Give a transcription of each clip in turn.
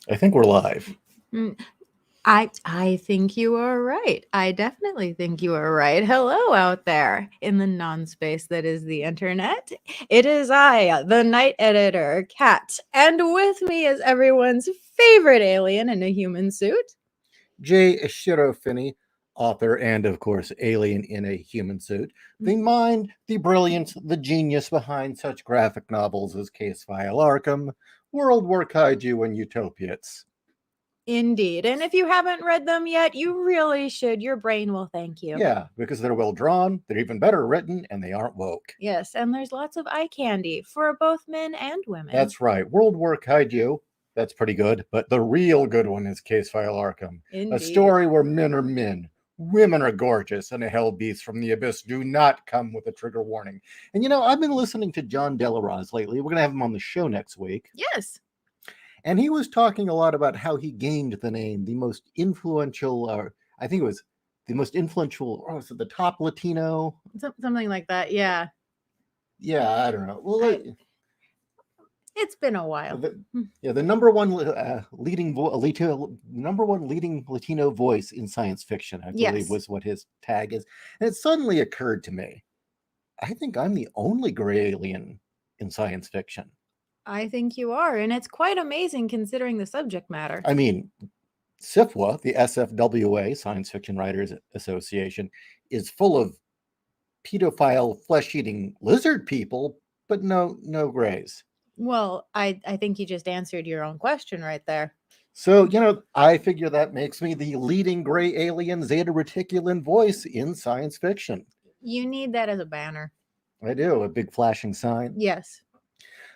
I think we're live. Mm, I think you are right. I definitely think you are right. Hello out there in the non-space that is the internet. It is I, the night editor, Kat, and with me is everyone's favorite alien in a human suit. J.Ishiro Finney, author and, of course, alien in a human suit. The mind, the brilliance, the genius behind such graphic novels as Case File Arkham, World War Kaiju, and Utopiates. Indeed. And if you haven't read them yet, you really should. Your brain will thank you. Yeah, because they're well drawn, they're even better written, and they aren't woke. Yes, and there's lots of eye candy for both men and women. That's right. World War Kaiju, that's pretty good, but the real good one is Case File Arkham. Indeed. A story where men are men, women are gorgeous, and a hell beast from the abyss do not come with a trigger warning. And you know, I've been listening to John Delaraz lately. We're going to have him on the show next week. Yes. And he was talking a lot about how he gained the name, the most influential, I think it was the most influential, or was it the top Latino? Something like that, yeah. Yeah, I don't know. Well, it's been a while. The number one leading Latino voice in science fiction, I believe, was what his tag is. And it suddenly occurred to me, I think I'm the only gray alien in science fiction. I think you are, and it's quite amazing considering the subject matter. I mean, SFWA, the SFWA, Science Fiction Writers Association, is full of pedophile, flesh-eating lizard people, but no grays. Well, I think you just answered your own question right there. So, you know, I figure that makes me the leading gray alien Zeta Reticulan voice in science fiction. You need that as a banner. I do, a big flashing sign. Yes.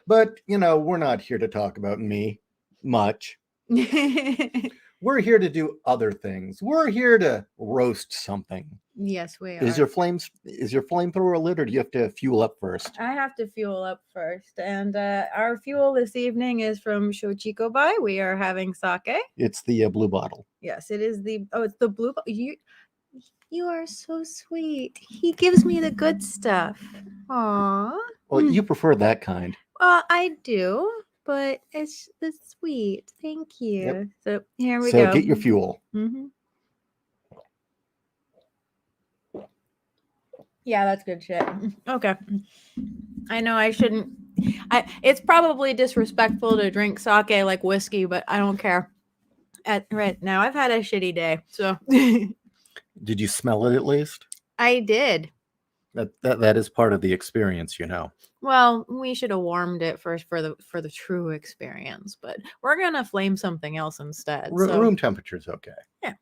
But, you know, we're not here to talk about me much. We're here to do other things. We're here to roast something. Yes, we are. Is your flamethrower lit, or do you have to fuel up first? I have to fuel up first. And our fuel this evening is from Shochikobai. We are having sake. It's the blue bottle. Yes, it is it's the blue bottle. You are so sweet. He gives me the good stuff. Aww. Well, you prefer that kind. I do, but it's sweet. Thank you. Yep. So here we go. So get your fuel. Mm-hmm. Yeah, that's good shit. Okay. I know I shouldn't. It's probably disrespectful to drink sake like whiskey, but I don't care. Right now, I've had a shitty day, so. Did you smell it at least? I did. That is part of the experience, you know. Well, we should have warmed it first for the true experience, but we're gonna flame something else instead. Room temperature's okay. Yeah.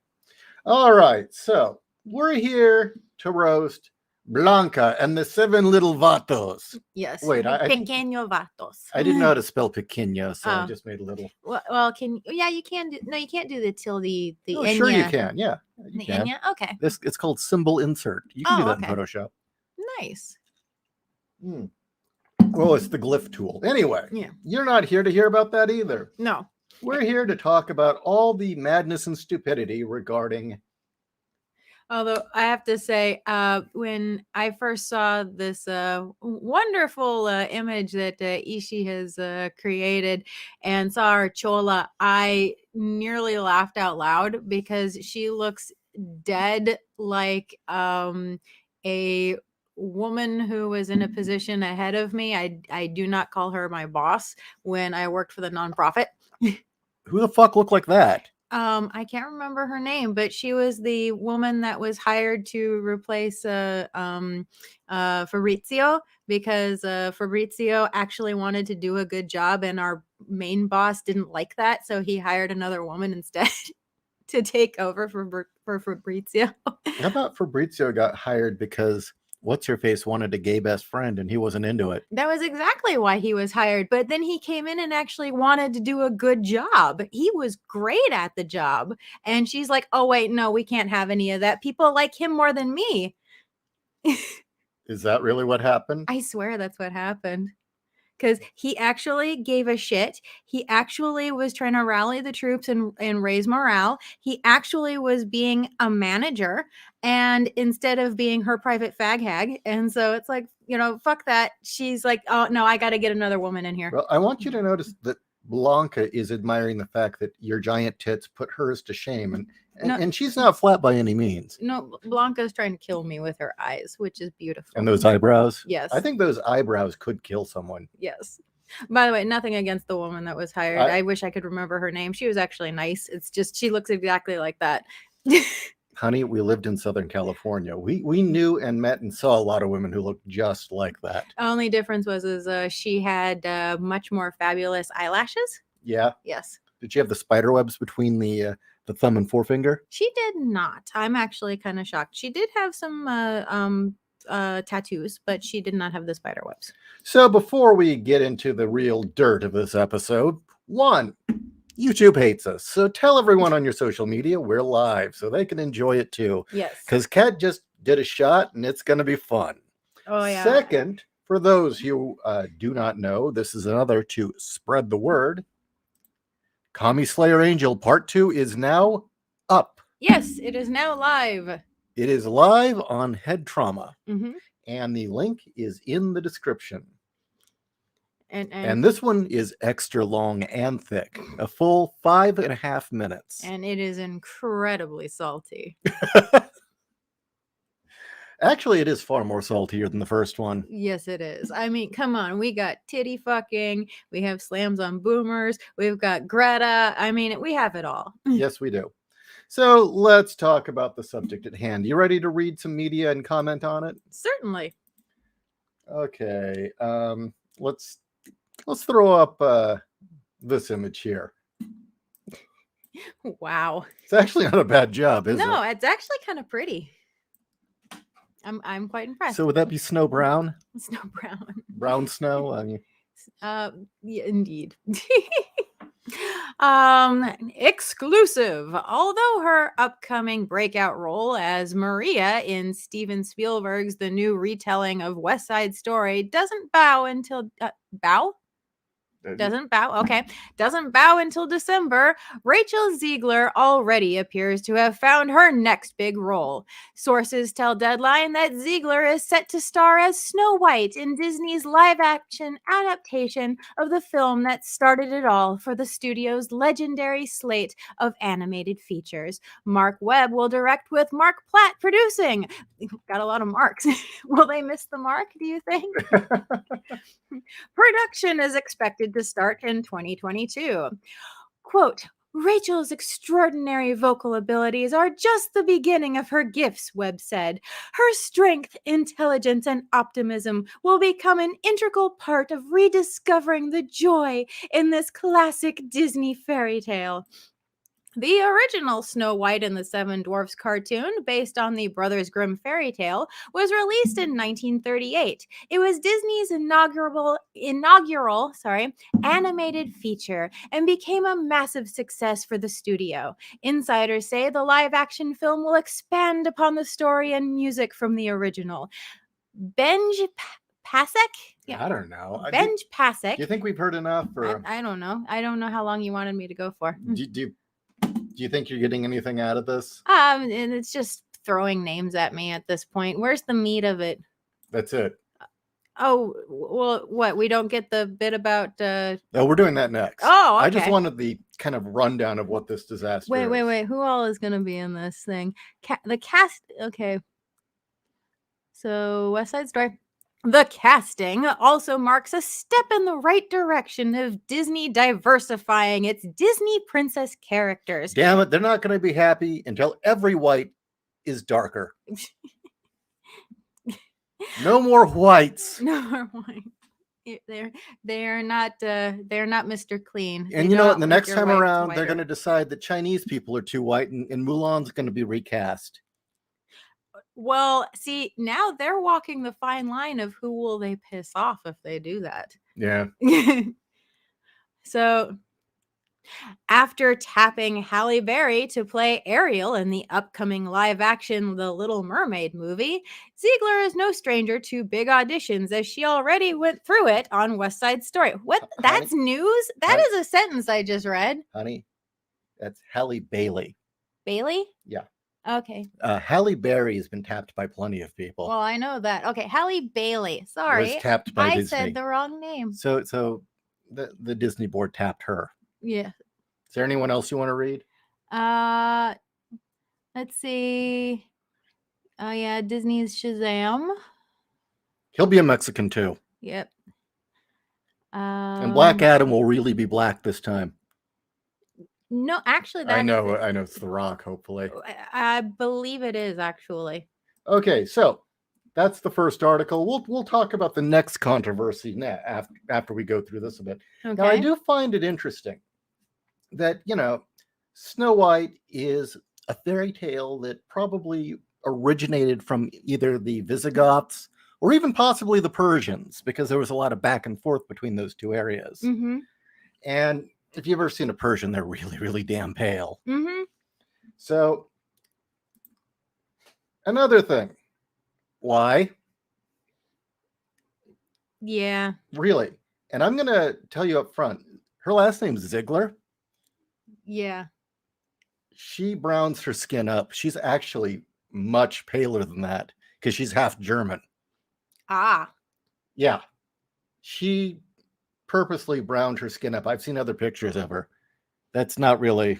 All right, so we're here to roast Blanca and the 7 little vatos. Yes. Wait, pequeño vatos. I didn't know how to spell pequeño, so I just made a little. Well, you can do. No, you can't do the till the oh, enya. Sure you can. Yeah. You the can. Enya? Okay. It's called symbol insert. You can do that in Photoshop. Nice. Well, it's the glyph tool. Anyway, you're not here to hear about that either. No. We're here to talk about all the madness and stupidity regarding. Although I have to say, when I first saw this wonderful image that Ishi has created and saw her chola, I nearly laughed out loud because she looks dead like a woman who was in a position ahead of me. I do not call her my boss when I worked for the nonprofit. Who the fuck looked like that? I can't remember her name, but she was the woman that was hired to replace Fabrizio because Fabrizio actually wanted to do a good job and our main boss didn't like that, so he hired another woman instead to take over for Fabrizio. How about Fabrizio got hired because what's-her-face wanted a gay best friend and he wasn't into it? That was exactly why he was hired. But then he came in and actually wanted to do a good job. He was great at the job. And she's like, oh, wait, no, we can't have any of that. People like him more than me. Is that really what happened? I swear that's what happened. Because he actually gave a shit. He actually was trying to rally the troops and raise morale. He actually was being a manager and instead of being her private fag hag. And so it's like, you know, fuck that. She's like, oh, no, I got to get another woman in here. Well, I want you to notice that Blanca is admiring the fact that your giant tits put hers to shame, and No. and she's not flat by any means. No, Blanca's trying to kill me with her eyes, which is beautiful. And those eyebrows? Yes. I think those eyebrows could kill someone. Yes. By the way, nothing against the woman that was hired. I wish I could remember her name. She was actually nice. It's just she looks exactly like that. Honey, we lived in Southern California. We knew and met and saw a lot of women who looked just like that. Only difference was she had much more fabulous eyelashes. Yeah. Yes. Did she have the spider webs between the thumb and forefinger? She did not. I'm actually kind of shocked. She did have some tattoos, but she did not have the spider webs. So before we get into the real dirt of this episode, one, YouTube hates us. So tell everyone on your social media we're live so they can enjoy it too. Yes. Because Kat just did a shot and it's going to be fun. Oh, yeah. Second, for those who do not know, this is another to spread the word. Commie Slayer Angel Part 2 is now up. Yes, it is now live. It is live on Head Trauma. Mm-hmm. And the link is in the description. And this one is extra long and thick, a full 5.5 minutes. And it is incredibly salty. Actually, it is far more saltier than the first one. Yes, it is. I mean, come on. We got titty fucking. We have slams on boomers. We've got Greta. I mean, we have it all. Yes, we do. So let's talk about the subject at hand. You ready to read some media and comment on it? Certainly. Okay. Let's throw up this image here. Wow. It's actually not a bad job, is it? No, it's actually kind of pretty. I'm quite impressed. So would that be snow brown? Snow brown. Brown snow? I mean, yeah, indeed. Exclusive. Although her upcoming breakout role as Maria in Steven Spielberg's the new retelling of West Side Story doesn't bow until Doesn't bow until December. Rachel Ziegler already appears to have found her next big role. Sources tell Deadline that Ziegler is set to star as Snow White in Disney's live-action adaptation of the film that started it all for the studio's legendary slate of animated features. Mark Webb will direct with Mark Platt producing. Got a lot of marks. Will they miss the mark, do you think? Production is expected to start in 2022. Quote, Rachel's extraordinary vocal abilities are just the beginning of her gifts, Webb said. Her strength, intelligence, and optimism will become an integral part of rediscovering the joy in this classic Disney fairy tale. The original Snow White and the Seven Dwarfs cartoon, based on the Brothers Grimm fairy tale, was released in 1938. It was Disney's inaugural animated feature and became a massive success for the studio. Insiders say the live-action film will expand upon the story and music from the original. Benj Pasek? Yeah. I don't know. Benj Pasek. Do you think we've heard enough? Or... I don't know. I don't know how long you wanted me to go for. Do you think you're getting anything out of this? And it's just throwing names at me at this point. Where's the meat of it? That's it. Oh, well, what? We don't get the bit about... No, we're doing that next. Oh, okay. I just wanted the kind of rundown of what this disaster is. Wait. Who all is going to be in this thing? The cast... Okay. So, West Side Story. The casting also marks a step in the right direction of Disney diversifying its Disney princess characters. Damn it, they're not going to be happy until every white is darker. No more whites. No more white. They're not Mr. Clean. And you know what? The next time around, they're going to decide that Chinese people are too white, and Mulan's going to be recast. Well, see, now they're walking the fine line of who will they piss off if they do that. Yeah. So, after tapping Halle Berry to play Ariel in the upcoming live-action The Little Mermaid movie, Ziegler is no stranger to big auditions, as she already went through it on West Side Story. What? That's news? That is a sentence I just read. Honey, that's Halle Bailey. Bailey? Yeah. Okay. Halle Berry has been tapped by plenty of people. Well, I know that. Okay, Halle Bailey. Sorry, was tapped by Disney. said the wrong name. So the Disney board tapped her. Yeah. Is there anyone else you want to read? Let's see. Oh yeah, Disney's Shazam. He'll be a Mexican too. Yep. And Black Adam will really be black this time. No, actually, I know it's The Rock, hopefully. I believe it is actually. Okay, so that's the first article. We'll talk about the next controversy after we go through this a bit. Okay. Now, I do find it interesting that, Snow White is a fairy tale that probably originated from either the Visigoths or even possibly the Persians, because there was a lot of back and forth between those two areas. Mm-hmm. And if you've ever seen a Persian, they're really, really damn pale. Mm-hmm. So, another thing. Why? Yeah. Really? And I'm going to tell you up front, her last name's Ziegler. Yeah. She browns her skin up. She's actually much paler than that because she's half German. Ah. Yeah. She purposely browned her skin up. I've seen other pictures of her. That's not really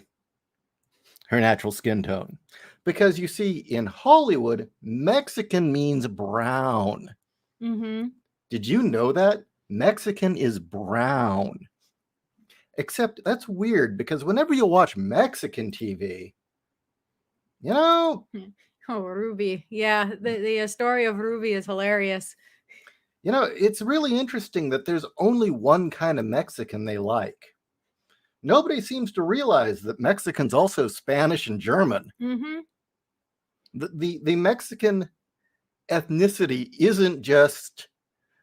her natural skin tone. Because you see, in Hollywood, Mexican means brown. Mm-hmm. Did you know that? Mexican is brown. Except that's weird because whenever you watch Mexican TV, Oh, Ruby. Yeah, the story of Ruby is hilarious. It's really interesting that there's only one kind of Mexican they like. Nobody seems to realize that Mexican's also Spanish and German. Mm-hmm. The Mexican ethnicity isn't just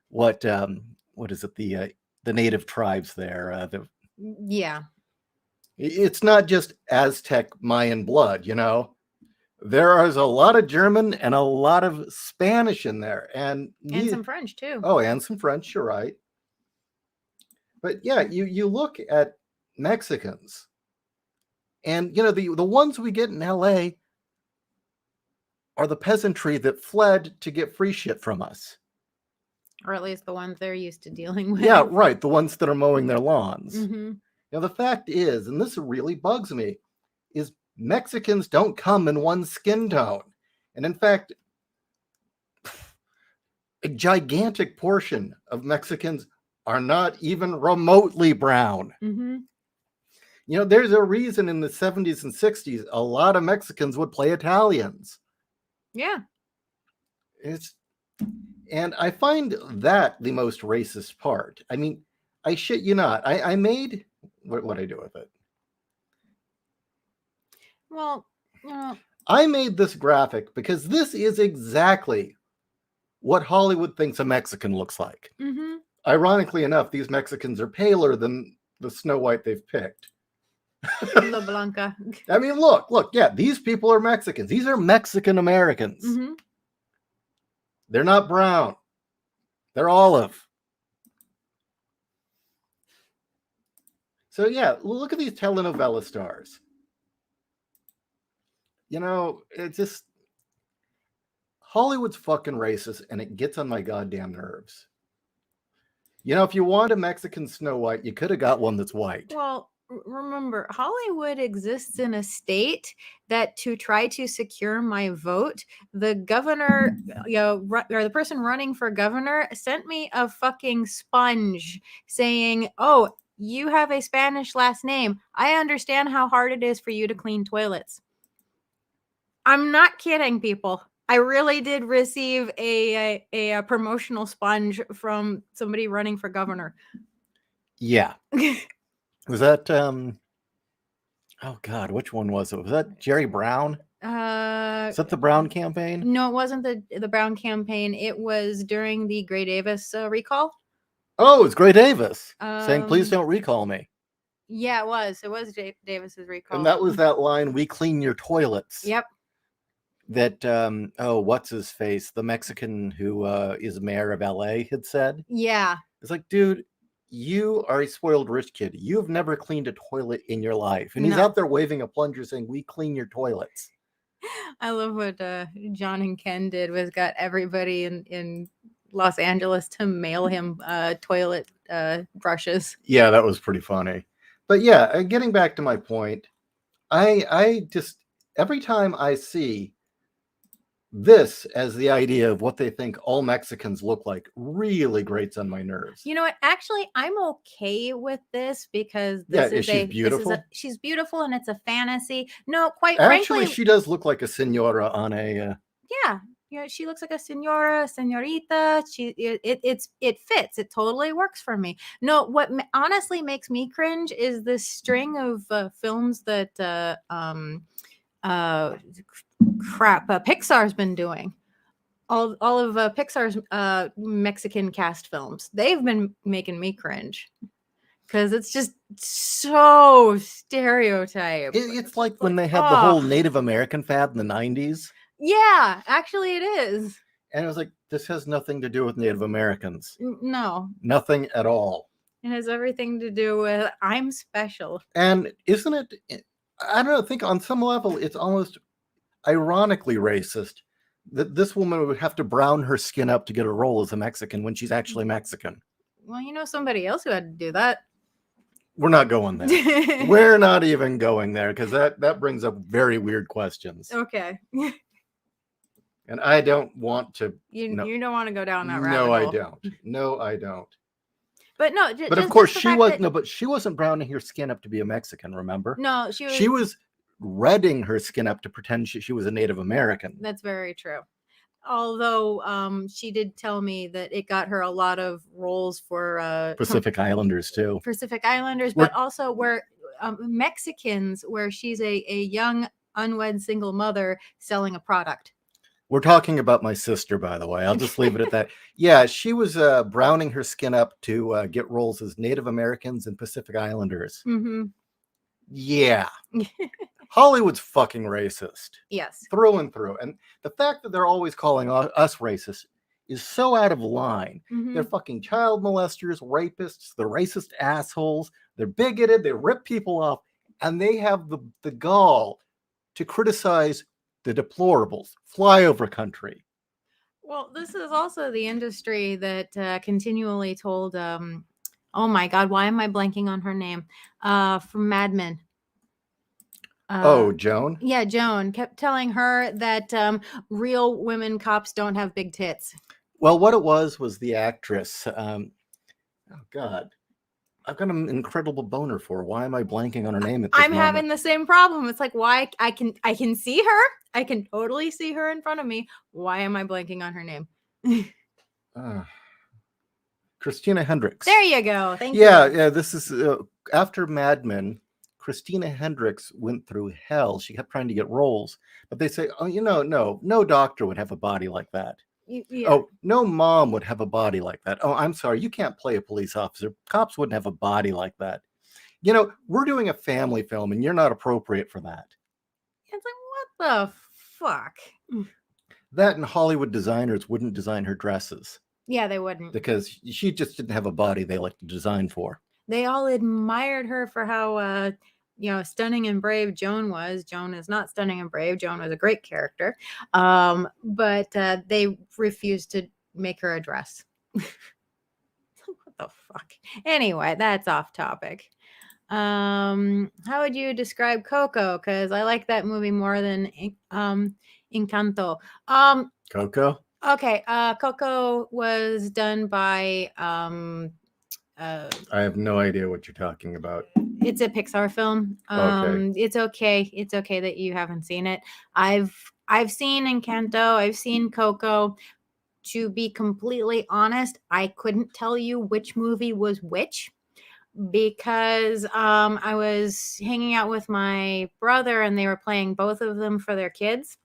what is it, the native tribes there. Yeah. It's not just Aztec Mayan blood, There is a lot of German and a lot of Spanish in there. And some French too. Oh, and some French, you're right. But yeah, you look at Mexicans, and the ones we get in LA are the peasantry that fled to get free shit from us. Or at least the ones they're used to dealing with. Yeah, right. The ones that are mowing their lawns. Mm-hmm. The fact is, and this really bugs me, is Mexicans don't come in one skin tone. And in fact, a gigantic portion of Mexicans are not even remotely brown. Mm-hmm. There's a reason in the 70s and 60s, a lot of Mexicans would play Italians. Yeah. And I find that the most racist part. I mean, I shit you not. I made, what'd I do with it? Well, I made this graphic because this is exactly what Hollywood thinks a Mexican looks like. Mm-hmm. Ironically enough, these Mexicans are paler than the Snow White they've picked. La Blanca. I mean, look, yeah, these people are Mexicans. These are Mexican Americans. Mm-hmm. They're not brown. They're olive. So yeah, look at these telenovela stars. It's just, Hollywood's fucking racist, and it gets on my goddamn nerves. If you want a Mexican Snow White, you could have got one that's white. Well, remember, Hollywood exists in a state that, to try to secure my vote, the governor, or the person running for governor sent me a fucking sponge saying, "Oh, you have a Spanish last name. I understand how hard it is for you to clean toilets." I'm not kidding, people. I really did receive a promotional sponge from somebody running for governor. Yeah. Was that oh god, which one was it? Was that Jerry Brown? Is that the Brown campaign? No, it wasn't the Brown campaign. It was during the Gray Davis recall. Oh, it's Gray Davis saying, "Please don't recall me." Yeah, it was. It was Davis's recall. And that was that line, "We clean your toilets." Yep. That what's his face, the Mexican who is mayor of LA, had said. Yeah. It's like, dude, you are a spoiled rich kid. You have never cleaned a toilet in your life. And he's out there waving a plunger saying, "We clean your toilets." I love what John and Ken did, was got everybody in Los Angeles to mail him toilet brushes. Yeah, that was pretty funny. But yeah, getting back to my point, I just every time I see this as the idea of what they think all Mexicans look like really grates on my nerves. You know what? Actually, I'm okay with this because Yeah, this is she's a beautiful. she's beautiful and it's a fantasy. No, quite Actually, frankly, she does look like a senora on a. yeah. You know, she looks like a senora, senorita. It fits. It totally works for me. No, what honestly makes me cringe is this string of films that uh Pixar's been doing. All of Pixar's Mexican cast films. They've been making me cringe because it's just so stereotyped. It's like when they had the whole Native American fad in the 90s. Yeah, actually, it is. And it was like, this has nothing to do with Native Americans. No, Nothing at all. it has everything to do with I'm special. And isn't it, I don't know, I think on some level, it's almost ironically racist that this woman would have to brown her skin up to get a role as a Mexican when she's actually Mexican. Well, you know somebody else who had to do that. We're not going there. We're not even going there because that brings up very weird questions. Okay. And I don't want to. You don't want to go down that rabbit No, hole. I don't. No, I don't. But no, but of course she was but she wasn't browning her skin up to be a Mexican, remember? No, she was redding her skin up to pretend she was a Native American. That's very true. Although she did tell me that it got her a lot of roles for Pacific Islanders too. Pacific Islanders, but also where Mexicans, where she's a young unwed single mother selling a product. We're talking about my sister, by the way. I'll just leave it at that. Yeah, she was browning her skin up to get roles as Native Americans and Pacific Islanders. Mm-hmm. Yeah. Hollywood's fucking racist. Yes. Through and through. And the fact that they're always calling us racist is so out of line. Mm-hmm. They're fucking child molesters, rapists, they're racist assholes, they're bigoted, they rip people off, and they have the gall to criticize the deplorables, flyover country. Well, this is also the industry that continually told, oh my God, why am I blanking on her name? From Mad Men. Joan? Yeah, Joan kept telling her that real women cops don't have big tits. Well, what it was the actress. Oh God, I've got an incredible boner for her. Why am I blanking on her name at this moment? Having the same problem. It's like, why I can see her. I can totally see her in front of me. Why am I blanking on her name? Christina Hendricks. There you go. Thank you. Yeah. This is after Mad Men. Christina Hendricks went through hell. She kept trying to get roles, but they say, oh, no doctor would have a body like that. Yeah. Oh, no mom would have a body like that. Oh, I'm sorry, you can't play a police officer. Cops wouldn't have a body like that. We're doing a family film, and you're not appropriate for that. It's like, what the fuck? That and Hollywood designers wouldn't design her dresses. Yeah, they wouldn't. Because she just didn't have a body they liked to design for. They all admired her for how stunning and brave Joan was. Joan is not stunning and brave. Joan was a great character. But they refused to make her a dress. What the fuck? Anyway, that's off topic. How would you describe Coco? Because I like that movie more than Encanto. Coco? Okay. Coco was done by I have no idea what you're talking about. It's a Pixar film. Okay. It's okay. It's okay that you haven't seen it. I've seen Encanto. I've seen Coco. To be completely honest, I couldn't tell you which movie was which because I was hanging out with my brother and they were playing both of them for their kids.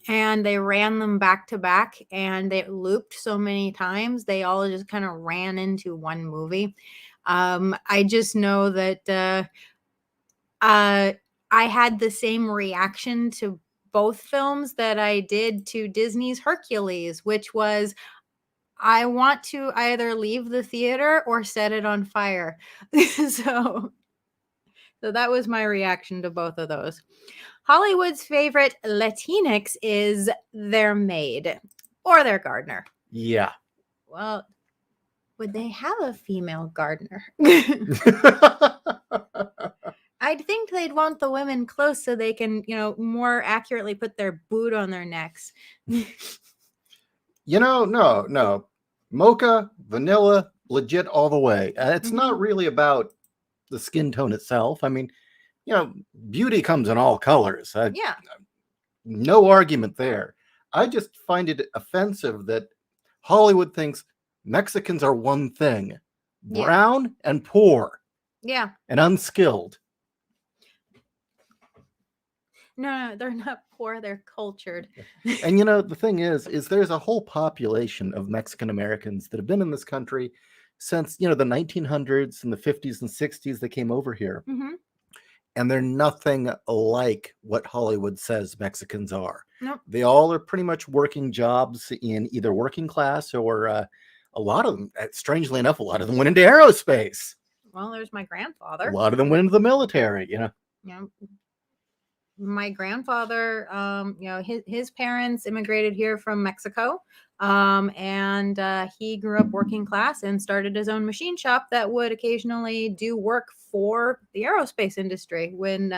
And they ran them back to back and they looped so many times. They all just kind of ran into one movie. I just know that I had the same reaction to both films that I did to Disney's Hercules, which was I want to either leave the theater or set it on fire. So that was my reaction to both of those. Hollywood's favorite Latinx is their maid or their gardener. Yeah. Well, Would they have a female gardener? I'd think they'd want the women close so they can, more accurately put their boot on their necks. No. Mocha, vanilla, legit all the way. It's not really about the skin tone itself. I mean, beauty comes in all colors. Yeah. No argument there. I just find it offensive that Hollywood thinks Mexicans are one thing, brown and poor. Yeah. And unskilled. No, they're not poor, they're cultured. And the thing is there's a whole population of Mexican Americans that have been in this country since, the 1900s and the 50s and 60s. They came over here. Mm-hmm. And they're nothing like what Hollywood says Mexicans are. Nope. They all are pretty much working jobs in either working class or a lot of them, strangely enough, a lot of them went into aerospace. Well, there's my grandfather. A lot of them went into the military, My grandfather, his parents immigrated here from Mexico, and he grew up working class and started his own machine shop that would occasionally do work for the aerospace industry when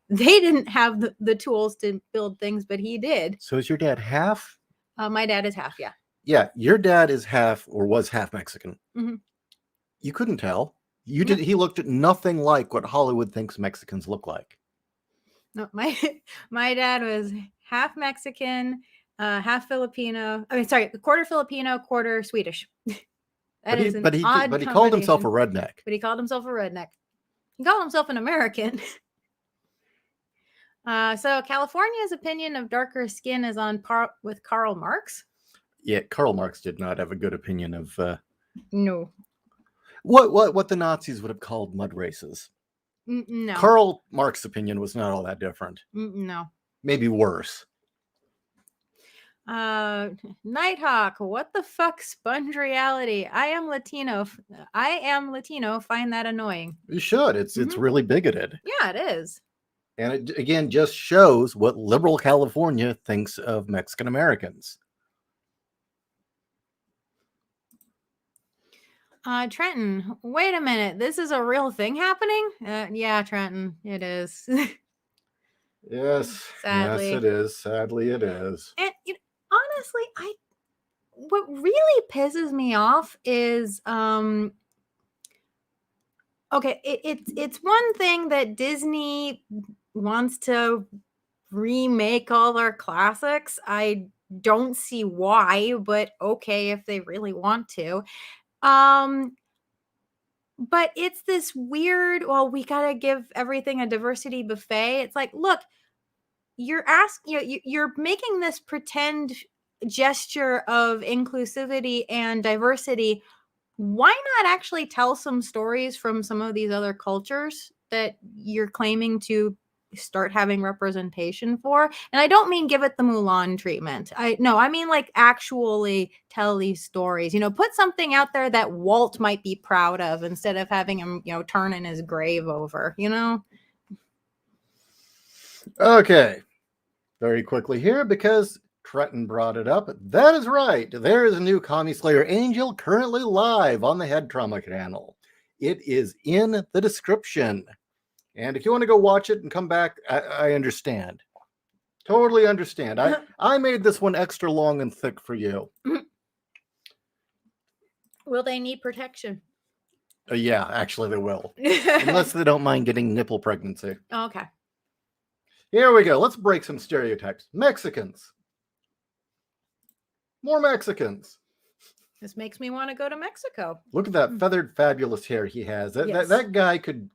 they didn't have the tools to build things, but he did. So is your dad half? My dad is half, yeah. Yeah, your dad is half or was half Mexican. Mm-hmm. You couldn't tell. You did. He looked at nothing like what Hollywood thinks Mexicans look like. No, my dad was half Mexican, half Filipino. I mean, sorry, quarter Filipino, quarter Swedish. But he called himself a redneck. But he called himself a redneck. He called himself an American. So California's opinion of darker skin is on par with Karl Marx. Yeah, Karl Marx did not have a good opinion of no. What the Nazis would have called mud races. No. Karl Marx's opinion was not all that different. No. Maybe worse. Nighthawk, what the fuck, sponge reality? I am Latino. Find that annoying. You should. It's really bigoted. Yeah, it is. And it again just shows what liberal California thinks of Mexican Americans. Trenton, wait a minute. This is a real thing happening? Yeah, Trenton, it is. Yes. Sadly. Yes, it is. Sadly, it is. And honestly, what really pisses me off is okay, it's one thing that Disney wants to remake all their classics. I don't see why, but okay if they really want to. But it's this weird, well, we got to give everything a diversity buffet. It's like, look, you're making this pretend gesture of inclusivity and diversity. Why not actually tell some stories from some of these other cultures that you're claiming to start having representation for? And I don't mean give it the Mulan treatment. I mean like actually tell these stories. Put something out there that Walt might be proud of instead of having him, turn in his grave over, Okay. Very quickly here, because Trenton brought it up. That is right. There is a new Commie Slayer Angel currently live on the Head Trauma channel. It is in the description. And if you want to go watch it and come back, I understand. Totally understand. I made this one extra long and thick for you. Will they need protection? Yeah, actually they will. Unless they don't mind getting nipple pregnancy. Okay. Here we go. Let's break some stereotypes. Mexicans. More Mexicans. This makes me want to go to Mexico. Look at that feathered, fabulous hair he has. That guy could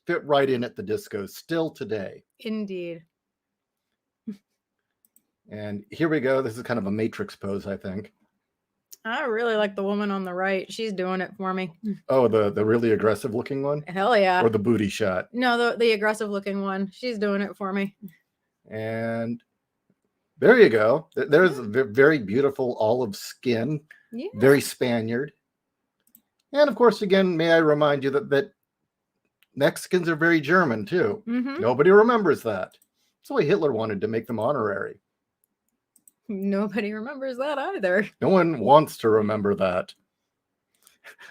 fit right in at the disco still today. Indeed. And here we go. This is kind of a Matrix pose, I think. I really like the woman on the right. She's doing it for me. Oh, the really aggressive looking one? Hell yeah. Or the booty shot? No, the aggressive looking one. She's doing it for me. And there you go. There's a very beautiful olive skin. Yeah. Very Spaniard. And of course, again, may I remind you that Mexicans are very German too. Mm-hmm. Nobody remembers that. That's the way Hitler wanted to make them honorary. Nobody remembers that either. No one wants to remember that.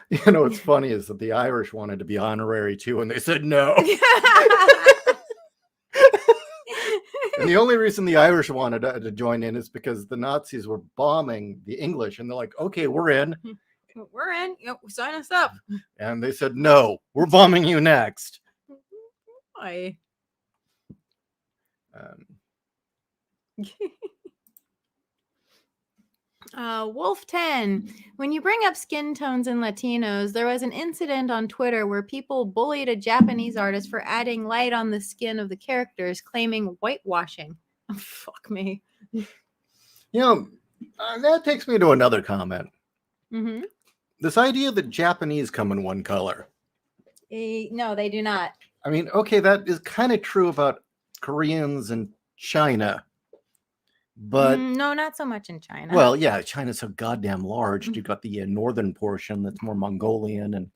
You know, what's funny is that the Irish wanted to be honorary too, and they said no. And the only reason the Irish wanted to join in is because the Nazis were bombing the English, and they're like, okay, we're in. We're in. Yep, sign us up. And they said, no, we're bombing you next. Why? Wolf 10. When you bring up skin tones in Latinos, there was an incident on Twitter where people bullied a Japanese artist for adding light on the skin of the characters, claiming whitewashing. Fuck me. You know, that takes me to another comment. Mm-hmm. This idea that Japanese come in one color. No, they do not. I mean, okay, that is kind of true about Koreans and China. But no, not so much in China. Well, yeah, China's so goddamn large. You've got the northern portion that's more Mongolian, and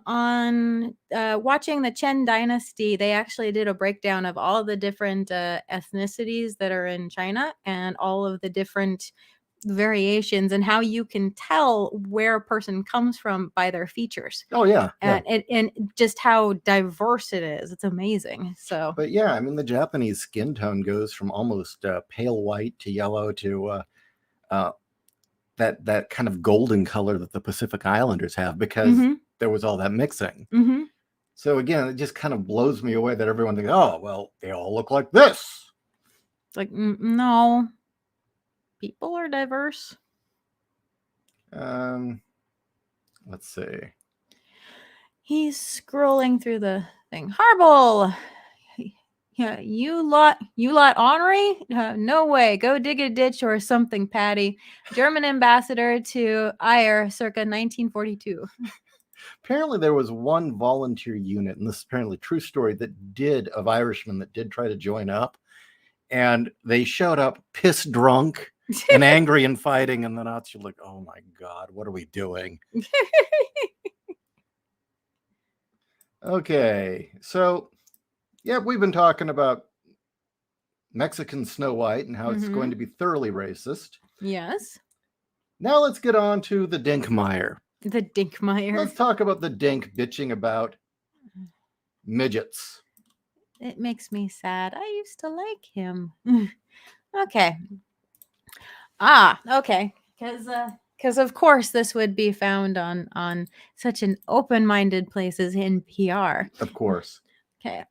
on watching the Chen Dynasty, they actually did a breakdown of all the different ethnicities that are in China and all of the different variations and how you can tell where a person comes from by their features. Oh yeah, and just how diverse it is. It's amazing. So, but yeah, I mean, the Japanese skin tone goes from almost pale white to yellow to that kind of golden color that the Pacific Islanders have, because there was all that mixing. So again, it just kind of blows me away that everyone thinks, oh well, they all look like this. It's like, no. People are diverse. Let's see. He's scrolling through the thing. Harble. Yeah, you lot ornery? No way. Go dig a ditch or something, Patty. German ambassador to Eire circa 1942. Apparently there was one volunteer unit, and this is apparently a true story, of Irishmen that did try to join up. And they showed up pissed drunk and angry and fighting, and the Nazis were like, oh my God, what are we doing? Okay, so yeah, we've been talking about Mexican Snow White and how it's going to be thoroughly racist. Yes. Now let's get on to the Dinkmeyer. The Dinkmeyer. Let's talk about the Dink bitching about midgets. It makes me sad. I used to like him. Okay. Okay. Because of course this would be found on such an open-minded place as NPR. Of course. Okay.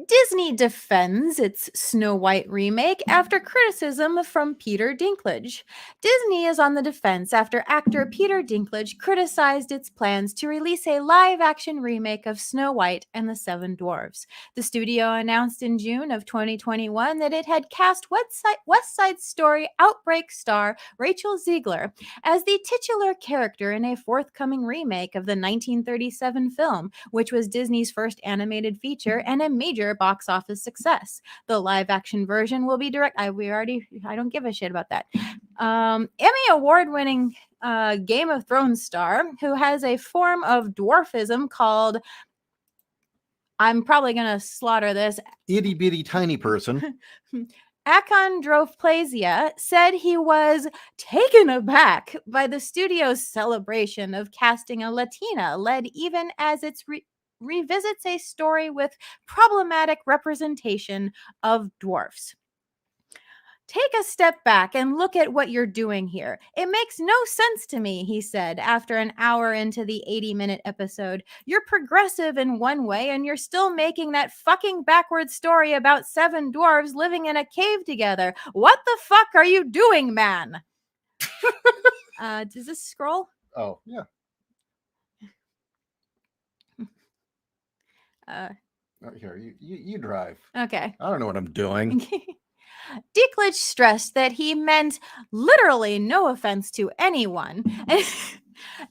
Disney defends its Snow White remake after criticism from Peter Dinklage. Disney is on the defense after actor Peter Dinklage criticized its plans to release a live-action remake of Snow White and the Seven Dwarfs. The studio announced in June of 2021 that it had cast West Side Story Outbreak star Rachel Zegler as the titular character in a forthcoming remake of the 1937 film, which was Disney's first animated feature and a major box office success. The live action version will be I don't give a shit about that. Emmy award winning Game of Thrones star who has a form of dwarfism called, I'm probably gonna slaughter this, itty bitty tiny person, achondroplasia, said he was taken aback by the studio's celebration of casting a Latina led even as its revisits a story with problematic representation of dwarfs. Take a step back and look at what you're doing here. It makes no sense to me, he said after an hour into the 80-minute episode. You're progressive in one way and you're still making that fucking backward story about 7 dwarves living in a cave together. What the fuck are you doing, man? Does this scroll? Oh, yeah. Here, you drive. Okay. I don't know what I'm doing. Dinklage stressed that he meant literally no offense to anyone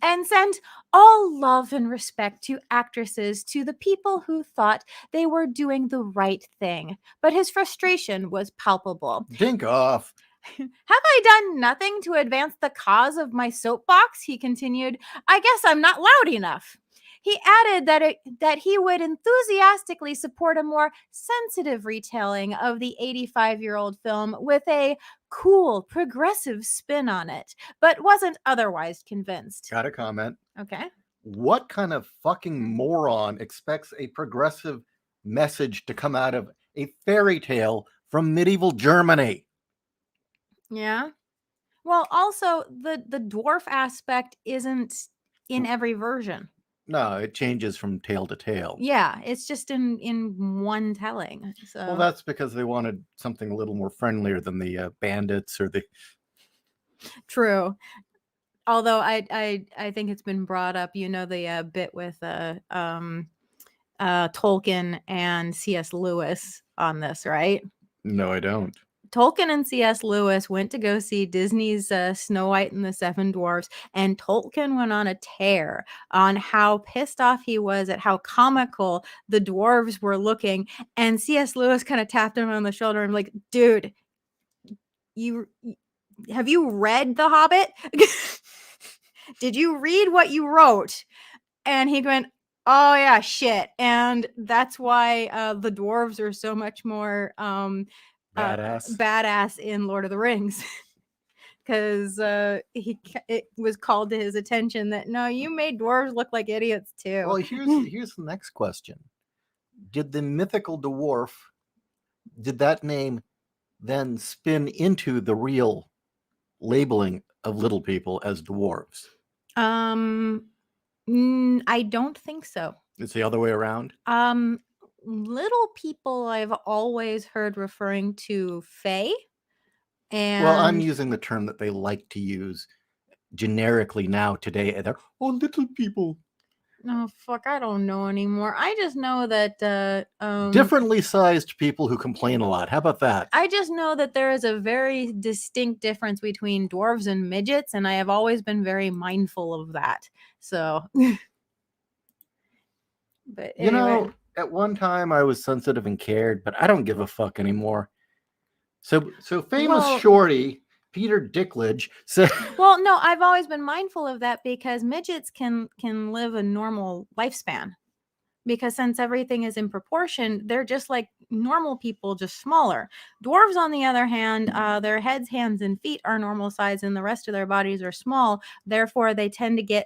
and sent all love and respect to actresses, to the people who thought they were doing the right thing. But his frustration was palpable. Dink off. Have I done nothing to advance the cause of my soapbox? He continued. I guess I'm not loud enough. He added that he would enthusiastically support a more sensitive retelling of the 85-year-old film with a cool, progressive spin on it, but wasn't otherwise convinced. Got a comment. Okay. What kind of fucking moron expects a progressive message to come out of a fairy tale from medieval Germany? Yeah. Well, also the dwarf aspect isn't in every version. No, it changes from tale to tale. Yeah, it's just in one telling. So Well, that's because they wanted something a little more friendlier than the bandits or the. true. Although I think it's been brought up, the bit with Tolkien and C.S. Lewis on this, right? No, I don't. Tolkien and C.S. Lewis went to go see Disney's Snow White and the Seven Dwarfs, and Tolkien went on a tear on how pissed off he was at how comical the dwarves were looking. And C.S. Lewis kind of tapped him on the shoulder and like, dude, have you read The Hobbit? Did you read what you wrote? And he went, oh yeah, shit. And that's why the dwarves are so much more badass in Lord of the Rings. Because it was called to his attention that no, you made dwarves look like idiots too. Well, here's the next question: did the mythical dwarf, did that name then spin into the real labeling of little people as dwarves? I don't think so. It's the other way around. Little people I've always heard referring to fae. And well, I'm using the term that they like to use generically now today. They're little people. No, fuck, I don't know anymore. I just know that differently sized people who complain a lot. How about that? I just know that there is a very distinct difference between dwarves and midgets, and I have always been very mindful of that. So, but anyway. At one time I was sensitive and cared, but I don't give a fuck anymore. So famous shorty Peter Dinklage said. Well, no, I've always been mindful of that because midgets can live a normal lifespan. Because since everything is in proportion, they're just like normal people, just smaller. Dwarves, on the other hand, their heads, hands, and feet are normal size, and the rest of their bodies are small. Therefore, they tend to have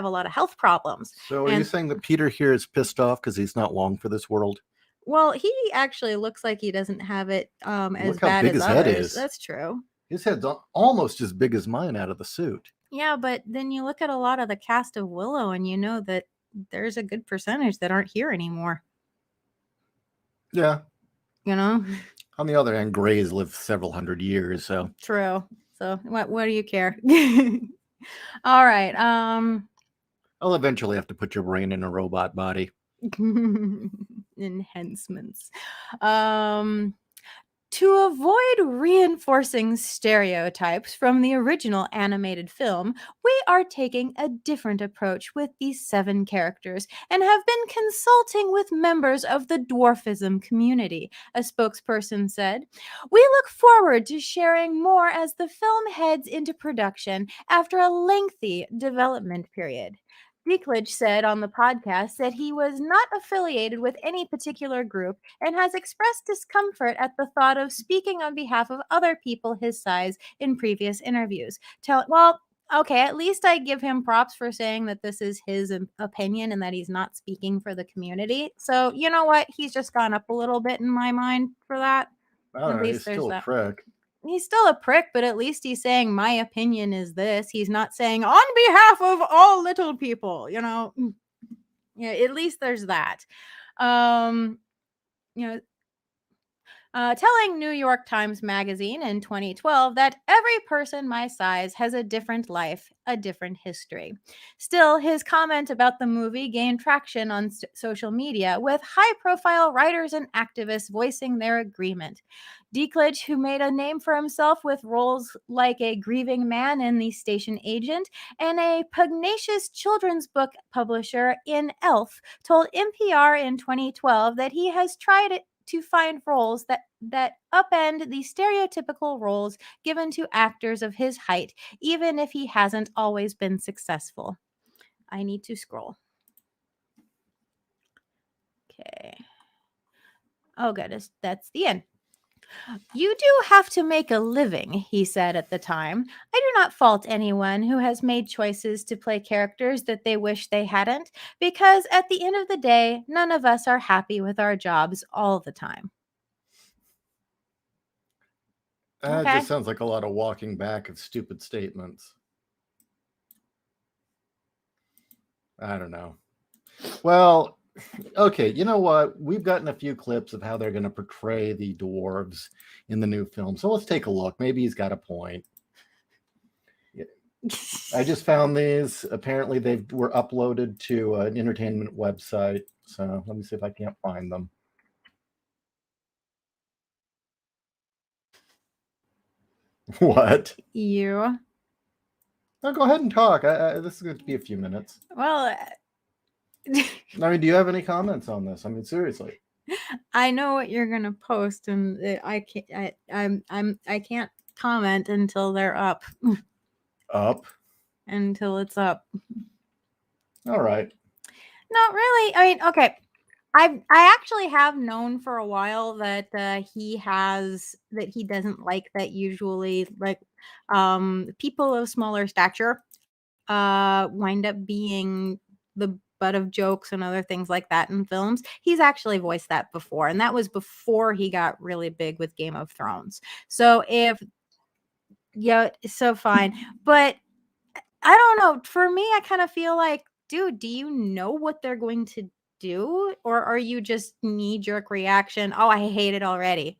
a lot of health problems. So are you saying that Peter here is pissed off because he's not long for this world? Well, he actually looks like he doesn't have it as Look how bad big as his others. head is. That's true. His head's almost as big as mine out of the suit. Yeah, but then you look at a lot of the cast of Willow and you know that there's a good percentage that aren't here anymore. Yeah. On the other hand, Greys live several hundred years, so. True. So what do you care? All right. I'll eventually have to put your brain in a robot body. Enhancements. To avoid reinforcing stereotypes from the original animated film, we are taking a different approach with these 7 characters and have been consulting with members of the Dwarfism community, a spokesperson said. We look forward to sharing more as the film heads into production after a lengthy development period. Dinklage said on the podcast that he was not affiliated with any particular group and has expressed discomfort at the thought of speaking on behalf of other people his size in previous interviews. Okay, at least I give him props for saying that this is his opinion and that he's not speaking for the community. So, you know what? He's just gone up a little bit in my mind for that. At least he's still a prick. He's still a prick, but at least he's saying my opinion is this. He's not saying on behalf of all little people, Yeah, at least there's that. Telling New York Times Magazine in 2012 that every person my size has a different life, a different history. Still, his comment about the movie gained traction on social media, with high-profile writers and activists voicing their agreement. Dinklage, who made a name for himself with roles like a grieving man in The Station Agent and a pugnacious children's book publisher in Elf, told NPR in 2012 that he has tried to find roles that upend the stereotypical roles given to actors of his height, even if he hasn't always been successful. I need to scroll. Okay. Oh, goodness. That's the end. You do have to make a living, he said at the time. I do not fault anyone who has made choices to play characters that they wish they hadn't, because at the end of the day, none of us are happy with our jobs all the time. It Okay. just sounds like a lot of walking back of stupid statements. I don't know. Well, okay, you know what? We've gotten a few clips of how they're going to portray the dwarves in the new film. So let's take a look. Maybe he's got a point. I just found these. Apparently, they were uploaded to an entertainment website. So let me see if I can't find them. What? You. No, go ahead and talk. This is going to be a few minutes. Well, I mean, do you have any comments on this? I mean, seriously. I know what you're gonna post, and I can't. I can't comment until they're up. Up. Until it's up. All right. Not really. I mean, okay. I actually have known for a while that he doesn't like that usually like people of smaller stature wind up being the butt of jokes and other things like that in films. He's actually voiced that before, and that was before he got really big with Game of Thrones. So so fine. But I don't know. For me, I kind of feel like, dude, do you know what they're going to do? Or are you just knee-jerk reaction? Oh, I hate it already.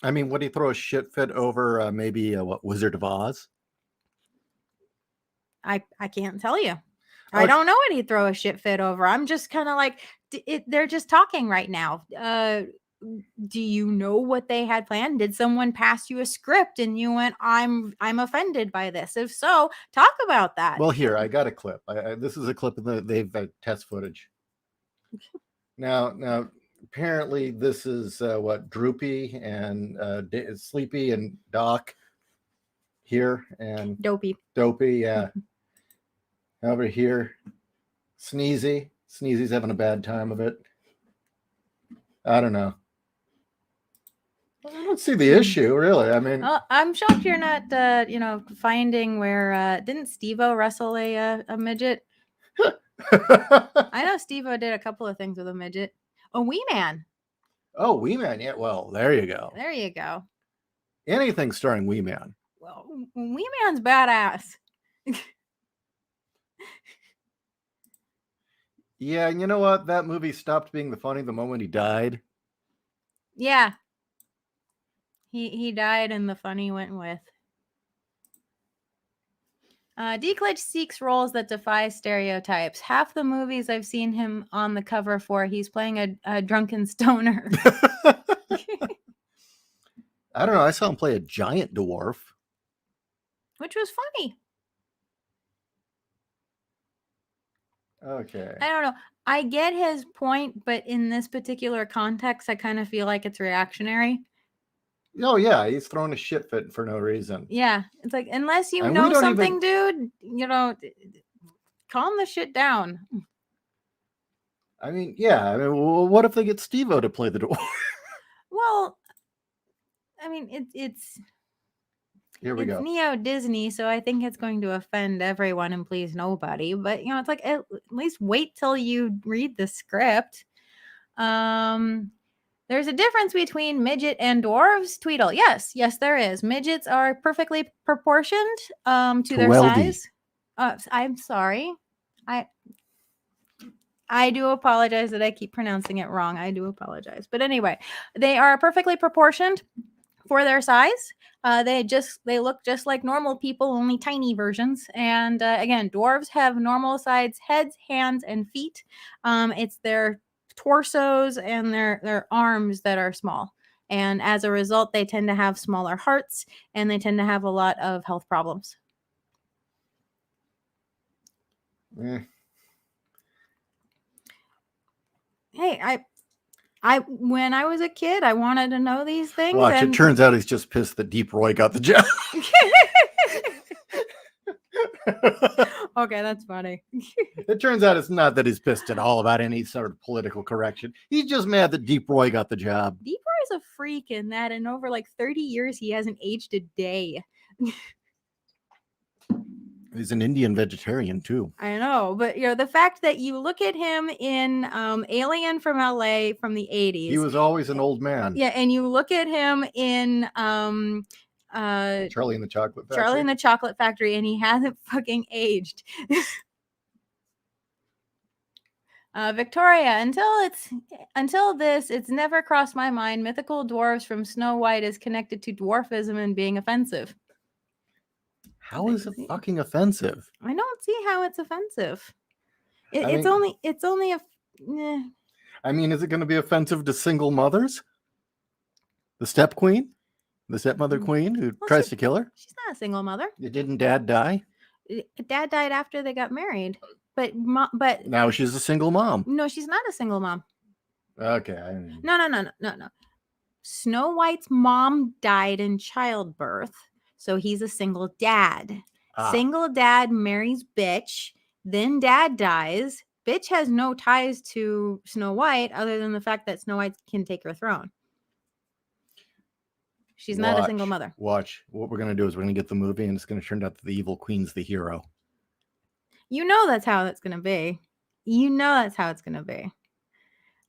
I mean, would he throw a shit fit over maybe what, Wizard of Oz? I can't tell you. I don't know what he'd throw a shit fit over. I'm just kind of like, they're just talking right now. Do you know what they had planned? Did someone pass you a script and you went, I'm offended by this? If so, talk about that. Well, here, I got a clip. This is a clip of they've test footage. Now, apparently this is what Droopy and Sleepy and Doc here, and Dopey, yeah. Over here, Sneezy's having a bad time of it. I don't know. I don't see the issue, really. I mean, I'm shocked you're not, finding where didn't Steve-O wrestle a midget? I know Steve-O did a couple of things with a midget. A Wee Man. Oh, Wee Man, yeah. Well, there you go. There you go. Anything starring Wee Man. Well, Wee Man's badass. Yeah, and you know what? That movie stopped being the funny the moment he died. Yeah. He died and the funny went with. Dinklage seeks roles that defy stereotypes. Half the movies I've seen him on the cover for, he's playing a drunken stoner. I don't know. I saw him play a giant dwarf. Which was funny. Okay. I don't know. I get his point, but in this particular context, I kind of feel like it's reactionary. Oh, yeah. He's throwing a shit fit for no reason. Yeah. It's like, unless you know something, dude, calm the shit down. I mean, yeah. I mean, what if they get Steve-O to play the dwarf? Well, I mean, it's Here we go. Neo Disney, so I think it's going to offend everyone and please nobody. But it's like at least wait till you read the script. There's a difference between midget and dwarves. Tweedle, yes, there is. Midgets are perfectly proportioned to their size. I'm sorry, I do apologize that I keep pronouncing it wrong. I do apologize, but anyway, they are perfectly proportioned for their size. They look just like normal people, only tiny versions. And again, dwarves have normal sized heads, hands, and feet. It's their torsos and their arms that are small. And as a result, they tend to have smaller hearts and they tend to have a lot of health problems. Hey, I when I was a kid, I wanted to know these things. Watch, it turns out he's just pissed that Deep Roy got the job. Okay, that's funny. It turns out it's not that he's pissed at all about any sort of political correction. He's just mad that Deep Roy got the job. Deep Roy is a freak in that in over like 30 years he hasn't aged a day. He's an Indian vegetarian too. I know, but the fact that you look at him in Alien from LA from the 80s. He was always an old man. Yeah, and you look at him in Charlie and the Chocolate Factory. Charlie and the Chocolate Factory, and he hasn't fucking aged. Victoria, until this, it's never crossed my mind mythical dwarves from Snow White is connected to dwarfism and being offensive. How is it fucking offensive? I don't see how it's offensive. It's only a. I mean, is it going to be offensive to single mothers? The step queen, the stepmother queen who tries to kill her. She's not a single mother. Didn't Dad die? Dad died after they got married, but now she's a single mom. No, she's not a single mom. Okay. No. Snow White's mom died in childbirth, so he's a single dad. Single dad marries bitch, then dad dies. Bitch has no ties to Snow White other than the fact that Snow White can take her throne. She's not a single mother. Watch. What we're going to do is we're going to get the movie and it's going to turn out that the evil queen's the hero. You know that's how it's going to be.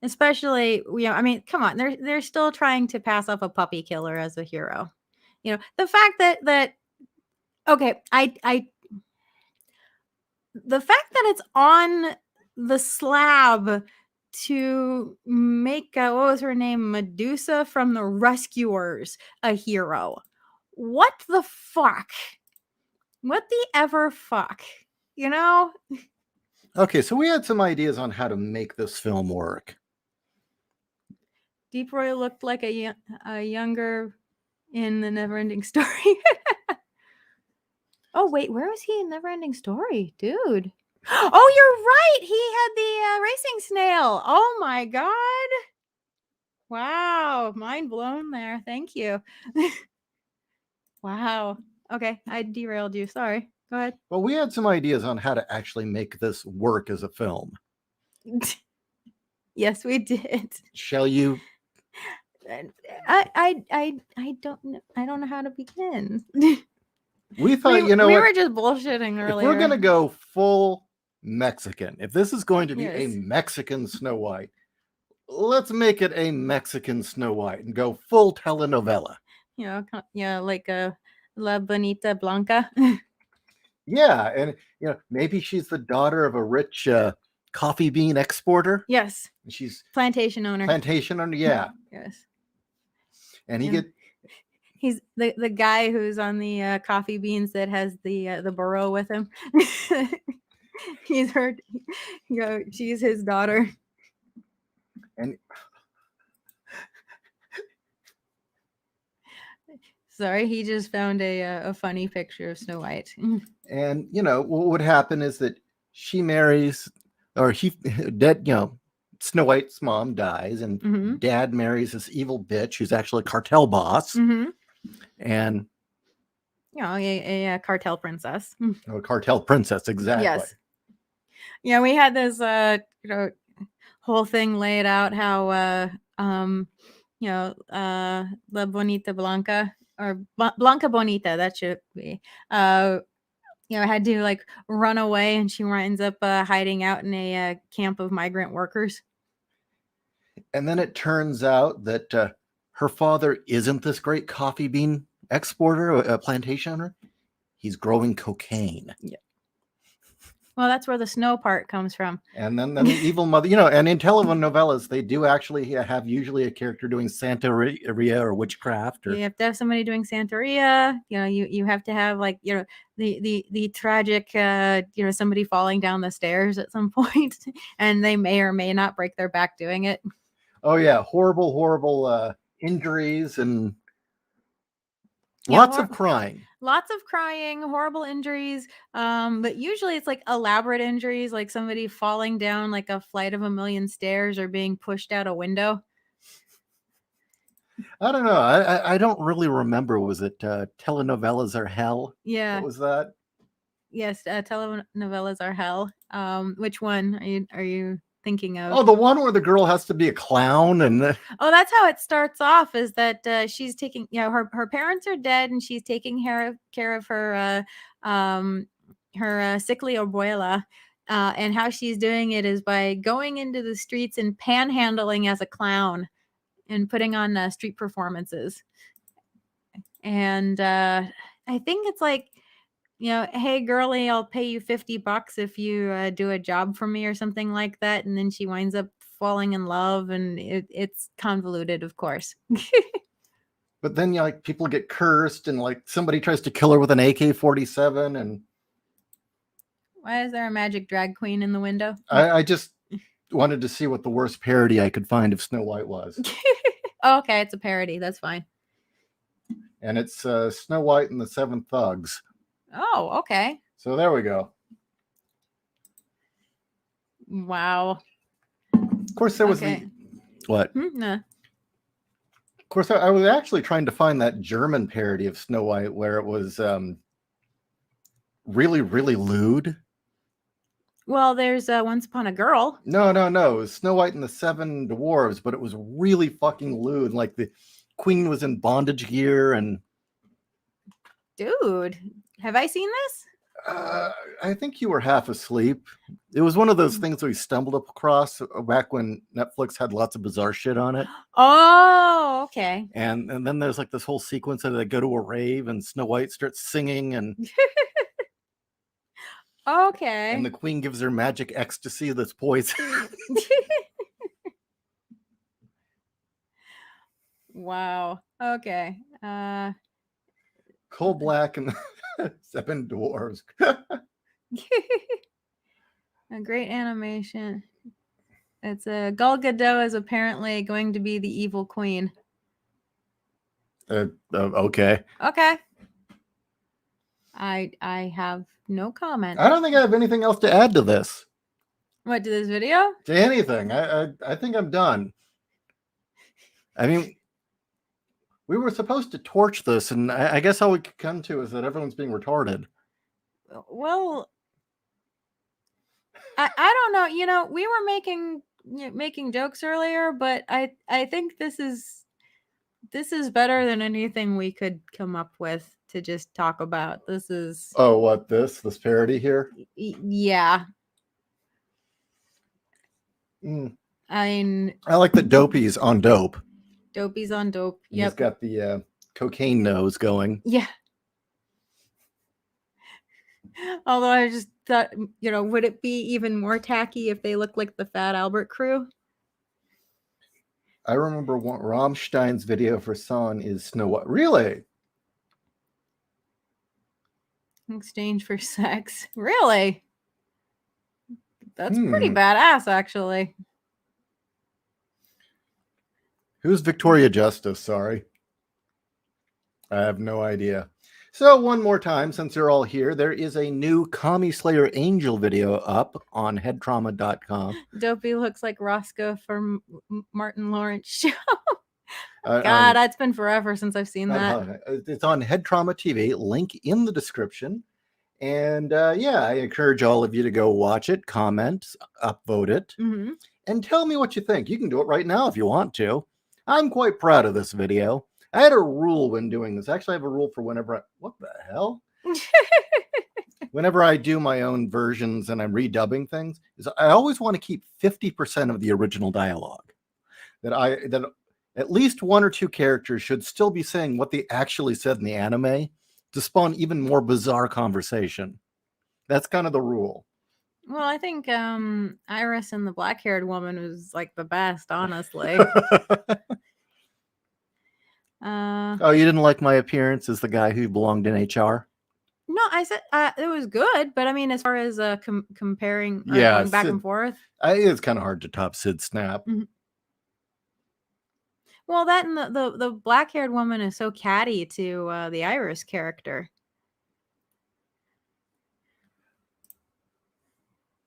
Especially, I mean, come on. They're still trying to pass off a puppy killer as a hero. The fact that okay, the fact that it's on the slab to make what was her name, Medusa from The Rescuers, a hero. What the fuck? What the ever fuck? Okay, so we had some ideas on how to make this film work. Deep Roy looked like a younger in the Neverending Story. Oh wait, where was he in Neverending Story, dude? Oh, you're right. He had the racing snail. Oh my god! Wow, mind blown there. Thank you. Wow. Okay, I derailed you. Sorry. Go ahead. Well, we had some ideas on how to actually make this work as a film. Yes, we did. Shall you? I don't know. I don't know how to begin. We thought, we were just bullshitting earlier. If we're gonna go full Mexican, if this is going to be a Mexican Snow White, let's make it a Mexican Snow White and go full telenovela. Like a La Bonita Blanca. Yeah, and maybe she's the daughter of a rich coffee bean exporter. Yes. She's plantation owner. Yeah. Yes. And he's the guy who's on the coffee beans that has the burro with him. He's her. She's his daughter. And sorry, he just found a funny picture of Snow White. And what would happen is that she marries, or Snow White's mom dies, and Dad marries this evil bitch who's actually a cartel boss, and a cartel princess. A cartel princess, exactly. Yes. Yeah, we had this whole thing laid out how La Bonita Blanca, or Blanca Bonita, that should be, had to run away, and she winds up hiding out in a camp of migrant workers. And then it turns out that her father isn't this great coffee bean exporter, a plantation owner. He's growing cocaine. Yeah. Well, that's where the snow part comes from. And then the evil mother, and in telenovelas, they do actually have usually a character doing Santeria or witchcraft. Or... You have to have somebody doing Santeria. You have to have the tragic, somebody falling down the stairs at some point, and they may or may not break their back doing it. Oh yeah, horrible injuries and lots of crying. Lots of crying, horrible injuries. But usually it's elaborate injuries, like somebody falling down a flight of 1,000,000 stairs or being pushed out a window. I don't know. I don't really remember. Was it Telenovelas Are Hell? Yeah. What was that? Yes, telenovelas are hell. Which one are you thinking of? Oh, the one where the girl has to be a clown and Oh, that's how it starts off. Is that she's taking, her parents are dead, and she's taking care of her sickly abuela. And how she's doing it is by going into the streets and panhandling as a clown and putting on street performances. And I think it's like, hey girlie, I'll pay you $50 if you do a job for me or something like that. And then she winds up falling in love, and it's convoluted, of course. but then like people get cursed and like somebody tries to kill her with an AK-47 and Why is there a magic drag queen in the window? I just wanted to see what the worst parody I could find of Snow White was. Oh, okay, it's a parody. That's fine. And it's Snow White and the Seven Thugs. Oh, okay. So there we go. Wow. Of course, there was Okay. what? No. Of course, I was actually trying to find that German parody of Snow White where it was really, really lewd. Well, there's Once Upon a Girl. No. It was Snow White and the Seven Dwarves, but it was really fucking lewd. Like the queen was in bondage gear and... Dude, have I seen this? I think you were half asleep. It was one of those things we stumbled across back when Netflix had lots of bizarre shit on it. Oh, okay. And then there's like this whole sequence that they go to a rave and Snow White starts singing and Okay. and the queen gives her magic ecstasy that's poison. Wow. Okay. Coal Black and the Seven Dwarves. A great animation. It's Gal Gadot is apparently going to be the evil queen. Okay. Okay. I have no comment. I don't think I have anything else to add to this. What, to this video? To anything. I think I'm done. I mean, we were supposed to torch this, and I guess all we could come to is that everyone's being retarded. Well, I don't know. We were making jokes earlier, but I think this is better than anything we could come up with to just talk about. This is... Oh, what, this parody here? Yeah. I mean, I like that Dopey's on dope. Dopey's on dope. And Yep. he's got the cocaine nose going. Yeah. Although I just thought, would it be even more tacky if they look like the Fat Albert Crew? I remember Rammstein's video for Song is Snow White. Really? In exchange for sex. Really? That's pretty Hmm. badass, actually. Who's Victoria Justice? Sorry. I have no idea. So one more time, since you're all here, there is a new Commie Slayer Angel video up on headtrauma.com. Dopey looks like Roscoe from Martin Lawrence show. God, that's been forever since I've seen that. It's on Head Trauma TV. Link in the description. And yeah, I encourage all of you to go watch it, comment, upvote it, and tell me what you think. You can do it right now if you want to. I'm quite proud of this video. I had a rule when doing this. Actually, I have a rule for whenever what the hell? Whenever I do my own versions and I'm redubbing things, is I always want to keep 50% of the original dialogue. That at least one or two characters should still be saying what they actually said in the anime to spawn even more bizarre conversation. That's kind of the rule. Well, I think Iris and the black-haired woman was like the best, honestly. Oh, you didn't like my appearance as the guy who belonged in HR? No, I said it was good, but I mean, as far as comparing, yeah, going back and forth, it's kind of hard to top Sid Snap. Well, that and the black-haired woman is so catty to the Iris character.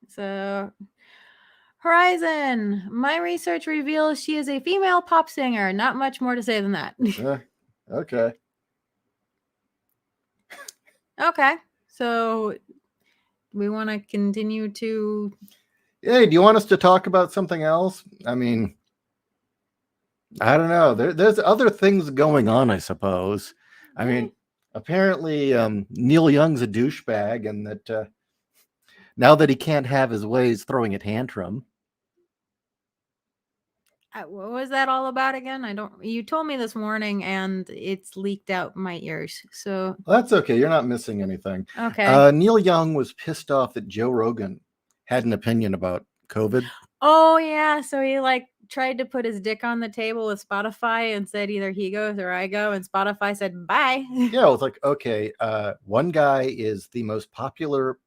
So, Horizon, my research reveals she is a female pop singer. Not much more to say than that. Okay. Okay. So, we want to continue to. Hey, do you want us to talk about something else? I mean, I don't know. There's other things going on, I suppose. I mean, apparently Neil Young's a douchebag, and that now that he can't have his way, he's throwing a tantrum. What was that all about again? I don't. You told me this morning, and it's leaked out my ears. So Well, that's okay. You're not missing anything. okay. Neil Young was pissed off that Joe Rogan had an opinion about COVID. Oh yeah, so he like tried to put his dick on the table with Spotify and said either he goes or I go, and Spotify said bye. Yeah, it was like, okay, one guy is the most popular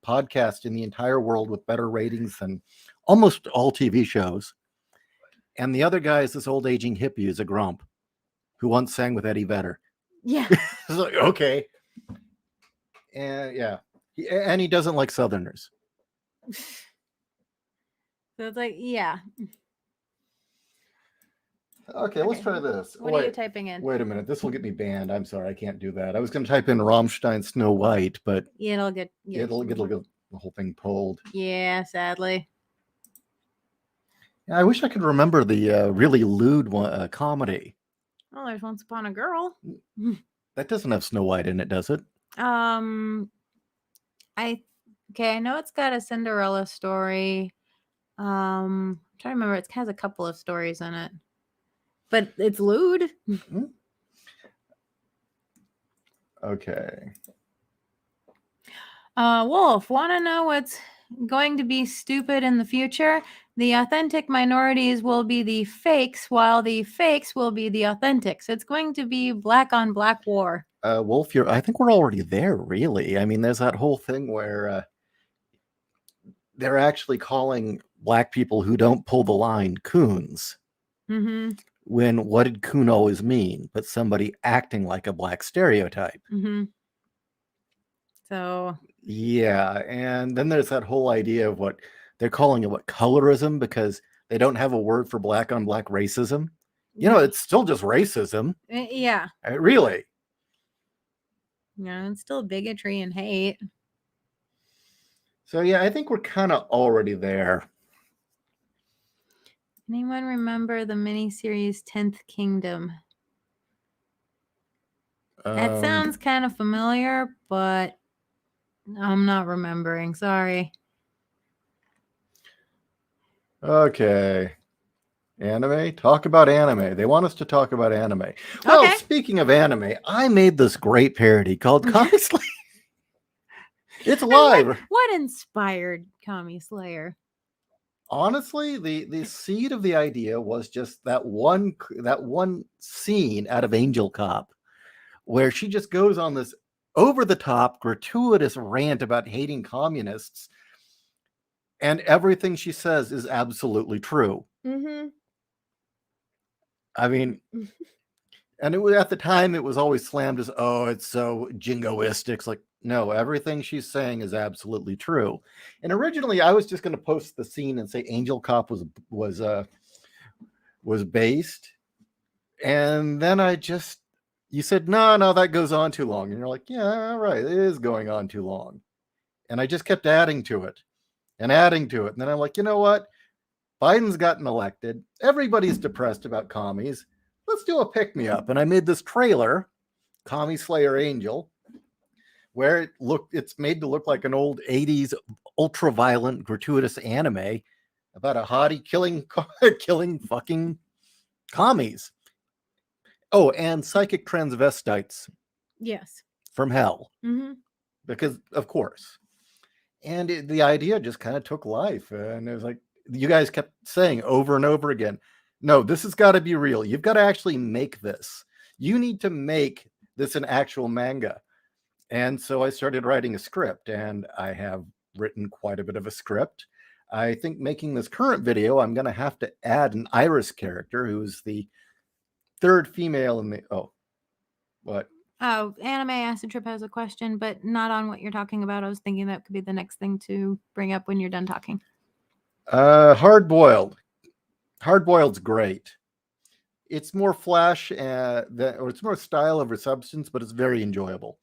podcast in the entire world with better ratings than almost all TV shows. And the other guy is this old aging hippie who's a grump who once sang with Eddie Vedder. Yeah. It's like, okay. And yeah. And he doesn't like Southerners. So it's like, yeah. Okay, let's try this. What are you typing in? Wait a minute. This will get me banned. I'm sorry. I can't do that. I was going to type in Rammstein Snow White, but It'll get it'll get the whole thing pulled. Yeah, sadly. I wish I could remember the really lewd one, comedy. Well, there's Once Upon a Girl. That doesn't have Snow White in it, does it? I know it's got a Cinderella story. I'm trying to remember. It has a couple of stories in it, but it's lewd. Okay. Wolf, want to know what's going to be stupid in the future? The authentic minorities will be the fakes, while the fakes will be the authentics. It's going to be black on black war. Wolf, I think we're already there, really. I mean, there's that whole thing where they're actually calling black people who don't pull the line coons. Mm-hmm. When what did coon always mean? But somebody acting like a black stereotype. Mm-hmm. So yeah, and then there's that whole idea of what they're calling it, colorism, because they don't have a word for black on black racism. You know, it's still just racism. Yeah. Really. Yeah, it's still bigotry and hate. So yeah, I think we're kind of already there. Anyone remember the miniseries 10th Kingdom? That sounds kind of familiar, but I'm not remembering. Sorry. Okay. Anime? Talk about anime. They want us to talk about anime. Well, Okay. Speaking of anime, I made this great parody called Commie Slayer. It's live. What inspired Commie Slayer? Honestly, the seed of the idea was just that one scene out of Angel Cop where she just goes on this over-the-top, gratuitous rant about hating communists, and everything she says is absolutely true. Mm-hmm. I mean, and it was, at the time, it was always slammed as, oh, it's so jingoistic. It's like, no, everything she's saying is absolutely true. And originally, I was just going to post the scene and say Angel Cop was based, and then you said, no, that goes on too long. And you're like, yeah, right, it is going on too long. And I just kept adding to it. And then I'm like, you know what? Biden's gotten elected. Everybody's depressed about commies. Let's do a pick-me-up. And I made this trailer, Commie Slayer Angel, where it's made to look like an old 80s ultra-violent, gratuitous anime about a hottie killing fucking commies. Oh, and psychic transvestites. Yes. From hell. Mm-hmm. Because, of course. And the idea just kind of took life. And it was like, you guys kept saying over and over again, no, this has got to be real. You've got to actually make this. You need to make this an actual manga. And so I started writing a script, and I have written quite a bit of a script. I think making this current video, I'm going to have to add an Iris character who's the third female in the... Oh, what? Oh, Anime Acid Trip has a question, but not on what you're talking about. I was thinking that could be the next thing to bring up when you're done talking. Hard Boiled. Hard Boiled's great. It's more flash, or it's more style over substance, but it's very enjoyable.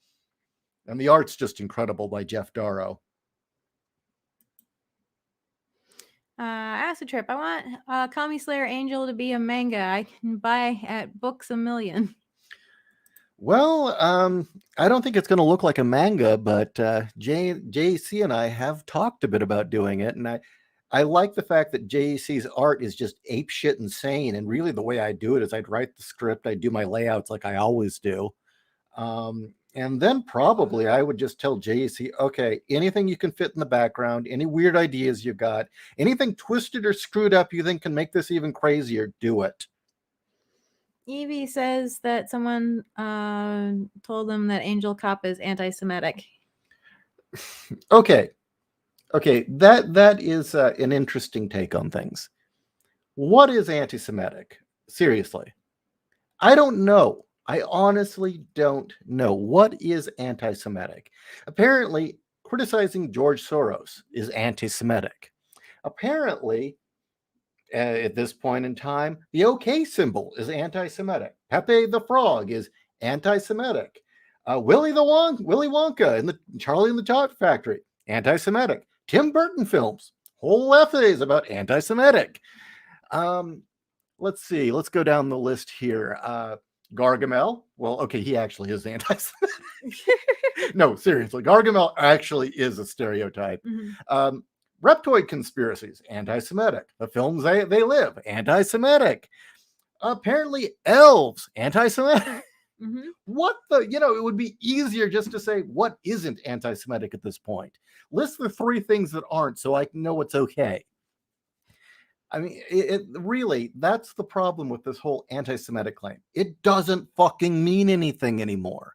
And the art's just incredible by Jeff Darrow. Acid Trip. I want Commie Slayer Angel to be a manga I can buy at Books a Million. Well, I don't think it's going to look like a manga, but JC and I have talked a bit about doing it, and I like the fact that JC's art is just apeshit insane. And really, the way I do it is I'd write the script, I'd do my layouts like I always do, and then probably I would just tell JC, okay, anything you can fit in the background, any weird ideas you've got, anything twisted or screwed up you think can make this even crazier, do it. Evie says that someone told them that Angel Cop is anti-Semitic. Okay, that is an interesting take on things. What is anti-Semitic? Seriously, I don't know. I honestly don't know. What is anti-Semitic? Apparently, criticizing George Soros is anti-Semitic. Apparently, at this point in time, the OK symbol is anti-Semitic. Pepe the Frog is anti-Semitic. Willy Wonka and the Charlie and the Chocolate Factory, anti-Semitic. Tim Burton films, whole essays about anti-Semitic. Let's see. Let's go down the list here. Gargamel. Well, okay, he actually is anti-Semitic. No, seriously, Gargamel actually is a stereotype. Mm-hmm. Reptoid conspiracies, anti-Semitic. The films they live, anti-Semitic. Apparently, elves, anti-Semitic. Mm-hmm. What the, it would be easier just to say what isn't anti-Semitic at this point. List the 3 things that aren't so I can know what's okay. I mean, it really, that's the problem with this whole anti-Semitic claim. It doesn't fucking mean anything anymore.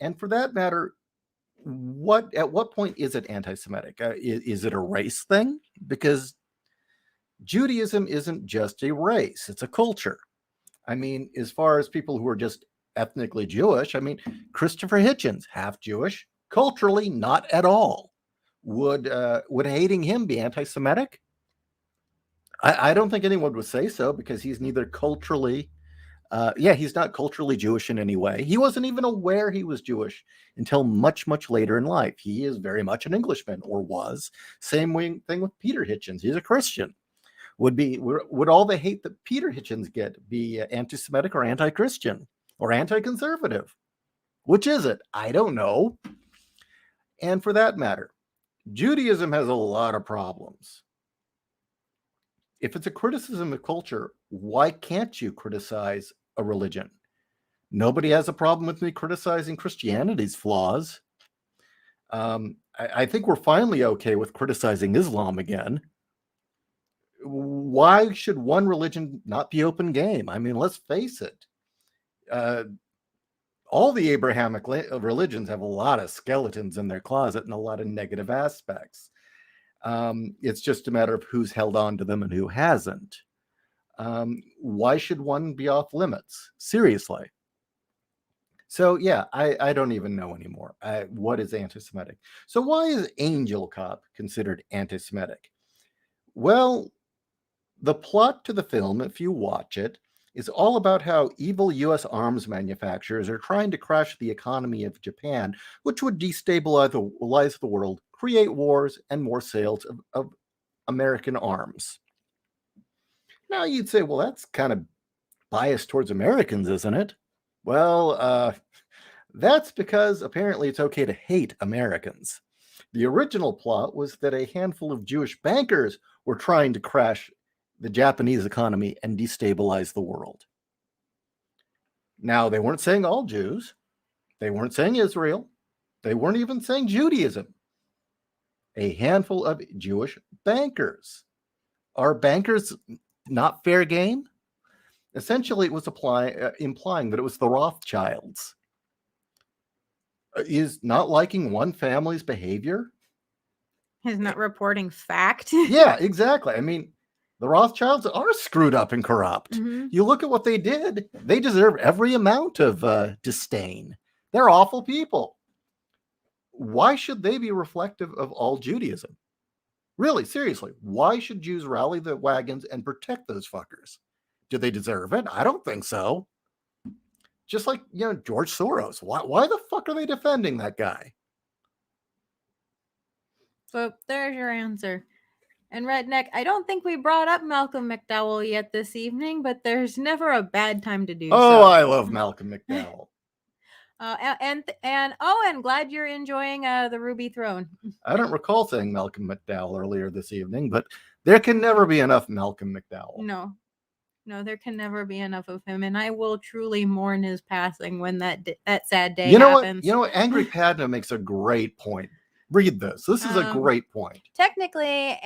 And for that matter, at what point is it anti-Semitic? Is it a race thing? Because Judaism isn't just a race, it's a culture. I mean, as far as people who are just ethnically Jewish, I mean, Christopher Hitchens, half Jewish, culturally not at all. Would hating him be anti-Semitic? I don't think anyone would say so, because he's neither culturally, he's not culturally Jewish in any way. He wasn't even aware he was Jewish until much, much later in life. He is very much an Englishman, or was. Same thing with Peter Hitchens. He's a Christian. Would all the hate that Peter Hitchens get be anti-Semitic or anti-Christian or anti-conservative? Which is it? I don't know. And for that matter, Judaism has a lot of problems. If it's a criticism of culture, why can't you criticize a religion? Nobody has a problem with me criticizing Christianity's flaws. I think we're finally okay with criticizing Islam again. Why should one religion not be open game? I mean, let's face it. All the Abrahamic religions have a lot of skeletons in their closet and a lot of negative aspects. It's just a matter of who's held on to them and who hasn't. Why should one be off limits? Seriously. So yeah, I don't even know anymore. What is anti-Semitic? So why is Angel Cop considered anti-Semitic? Well, the plot to the film, if you watch it, is all about how evil U.S. arms manufacturers are trying to crash the economy of Japan, which would destabilize the world, create wars, and more sales of American arms. Now you'd say, well, that's kind of biased towards Americans, isn't it? Well, that's because apparently it's okay to hate Americans. The original plot was that a handful of Jewish bankers were trying to crash the Japanese economy and destabilize the world. Now, they weren't saying all Jews. They weren't saying Israel. They weren't even saying Judaism. A handful of Jewish bankers. Are bankers not fair game? Essentially, it was implying that it was the Rothschilds. Is not liking one family's behavior? Is not reporting fact? Yeah, exactly. I mean, the Rothschilds are screwed up and corrupt. Mm-hmm. You look at what they did. They deserve every amount of disdain. They're awful people. Why should they be reflective of all Judaism? Really, seriously, why should Jews rally the wagons and protect those fuckers? Do they deserve it? I don't think so. Just like, George Soros. Why the fuck are they defending that guy? So there's your answer. And Redneck, I don't think we brought up Malcolm McDowell yet this evening, but there's never a bad time to do so. Oh, I love Malcolm McDowell. And glad you're enjoying the Ruby Throne. I don't recall saying Malcolm McDowell earlier this evening, but there can never be enough Malcolm McDowell. No, there can never be enough of him, and I will truly mourn his passing when that sad day happens. You know what? Angry Padna makes a great point. Read this. This is a great point. Technically,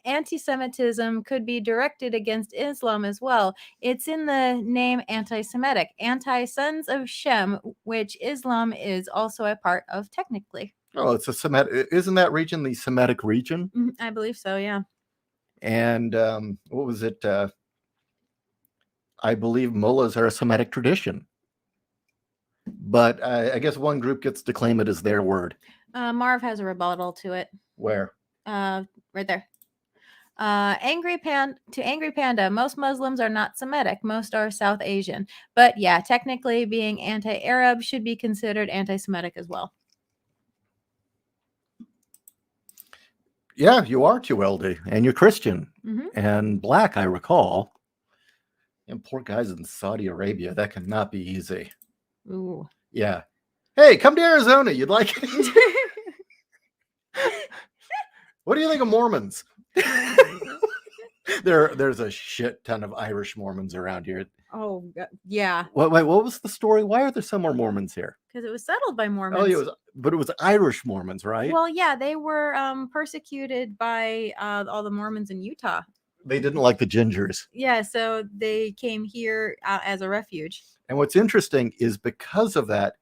anti-Semitism could be directed against Islam as well. It's in the name anti-Semitic, anti-sons of Shem, which Islam is also a part of technically. Oh, it's a Semitic. Isn't that region the Semitic region? I believe so, yeah. And what was it? I believe mullahs are a Semitic tradition. But I guess one group gets to claim it as their word. Marv has a rebuttal to it. Where? Right there. Angry Panda, most Muslims are not Semitic. Most are South Asian. But yeah, technically being anti-Arab should be considered anti-Semitic as well. Yeah, you are too, LD. And you're Christian. And black, I recall. And poor guys in Saudi Arabia, that cannot be easy. Ooh. Yeah. Hey, come to Arizona. You'd like it? What do you think of Mormons? There's a shit ton of Irish Mormons around here. Oh, yeah. What was the story? Why are there some more Mormons here? Because it was settled by Mormons. Oh, it was Irish Mormons, right? Well, yeah, they were persecuted by all the Mormons in Utah. They didn't like the gingers. Yeah, so they came here as a refuge. And what's interesting is because of that,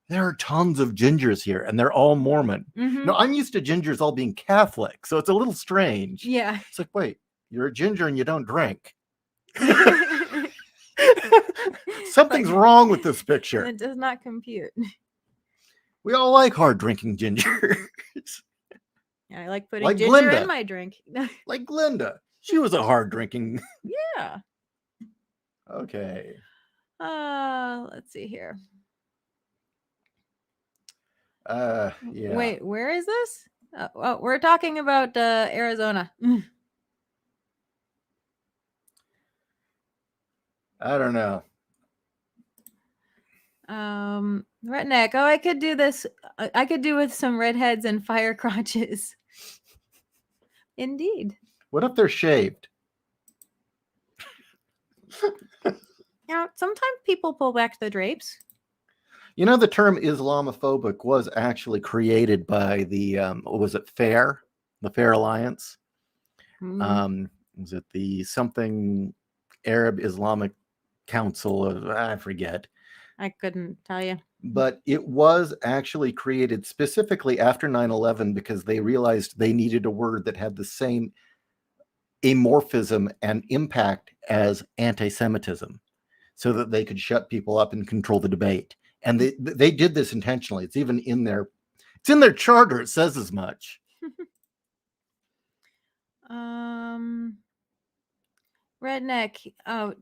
there are tons of gingers here, and they're all Mormon. No, I'm used to gingers all being Catholic, so it's a little strange. Yeah. It's like, wait, you're a ginger and you don't drink. Something's wrong with this picture. It does not compute. We all like hard drinking gingers. Yeah, I like putting Like ginger Glinda. in my drink. Like Glinda. She was a hard drinking. Yeah. Okay. Let's see here. Yeah. Wait, where is this? Oh, we're talking about Arizona. I don't know. Redneck. Oh, I could do this. I could do with some redheads and fire crotches. Indeed. What if they're shaved? Now, sometimes people pull back the drapes. You know, the term Islamophobic was actually created by the, what was it, FAIR? The FAIR Alliance? Was it the something Arab Islamic Council? I forget. I couldn't tell you. But it was actually created specifically after 9/11 because they realized they needed a word that had the same amorphism and impact as anti-Semitism so that they could shut people up and control the debate. And they did this intentionally. It's even in their charter. It says as much. Redneck. Oh,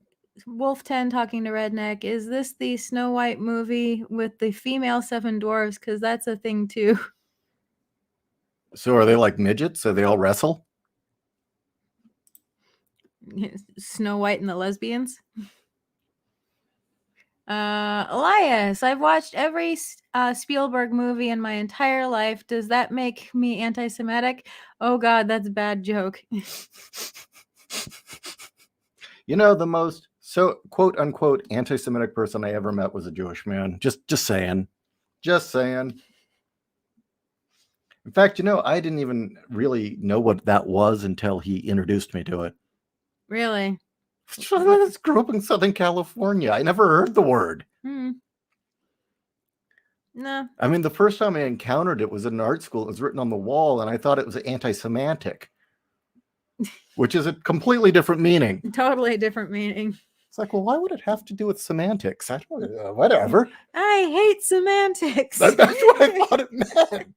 Wolf 10 talking to Redneck. Is this the Snow White movie with the female 7 dwarves? Because that's a thing too. So are they like midgets? So they all wrestle? Snow White and the lesbians. Elias, I've watched every Spielberg movie in my entire life. Does that make me anti-Semitic? Oh God, that's a bad joke. You know, the most quote unquote anti-Semitic person I ever met was a Jewish man. Just saying. Just saying. In fact, you know, I didn't even really know what that was until he introduced me to it. Really? I grew up in Southern California. I never heard the word. No. I mean, the first time I encountered it was in art school. It was written on the wall, and I thought it was anti-semantic, which is a completely different meaning. Totally different meaning. It's like, well, why would it have to do with semantics? I don't know. Whatever. I hate semantics. That's what I thought it meant.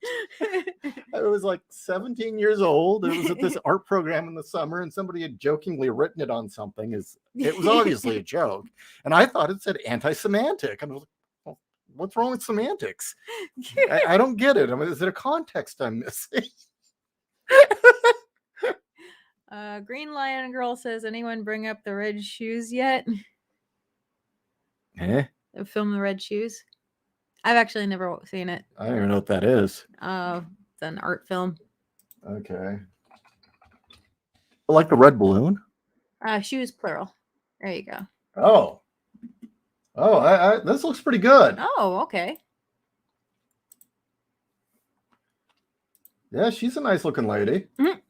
I was like 17 years old. It was at this art program in the summer, and somebody had jokingly written it on something. It was obviously a joke. And I thought it said anti-semantic. And I was like, well, what's wrong with semantics? I don't get it. I mean, is it a context I'm missing? Green Lion Girl says, anyone bring up the red shoes yet? Eh? The film The Red Shoes. I've actually never seen it. I don't even know what that is. It's an art film. Okay. Like the red balloon? Shoes plural. There you go. Oh. Oh, this looks pretty good. Oh, okay. Yeah, she's a nice looking lady. Mhm.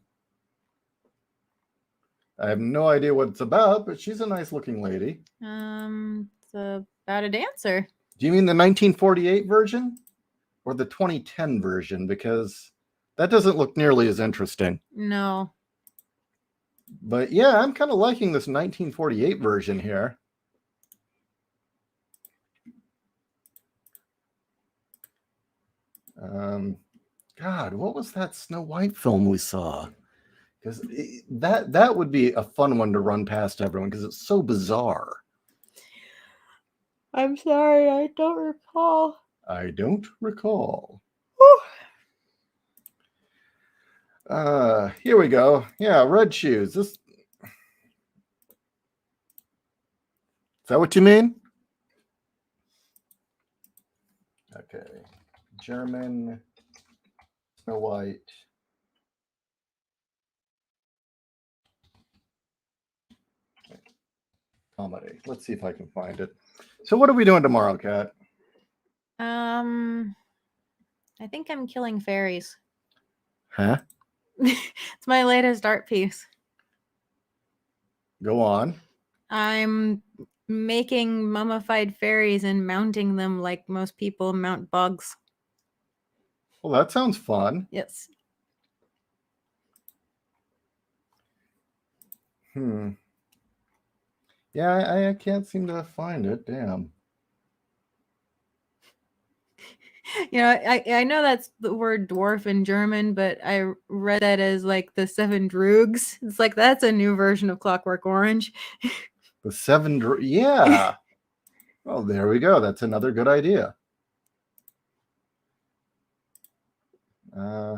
I have no idea what it's about, but she's a nice looking lady. It's about a dancer. Do you mean the 1948 version or the 2010 version? Because that doesn't look nearly as interesting. No. But yeah, I'm kind of liking this 1948 version here. God, what was that Snow White film we saw? Because that would be a fun one to run past everyone because it's so bizarre. I'm sorry, I don't recall. I don't recall. Here we go. Yeah, red shoes. Is that what you mean? Okay. German Snow White. Comedy. Let's see if I can find it. So what are we doing tomorrow, Kat? I think I'm killing fairies. Huh? It's my latest art piece. Go on. I'm making mummified fairies and mounting them like most people mount bugs. Well, that sounds fun. Yes. Yeah, I can't seem to find it. Damn. You know, I know that's the word dwarf in German, but I read that as like the seven droogs. It's like that's a new version of Clockwork Orange. The seven. Yeah. Well, there we go. That's another good idea. I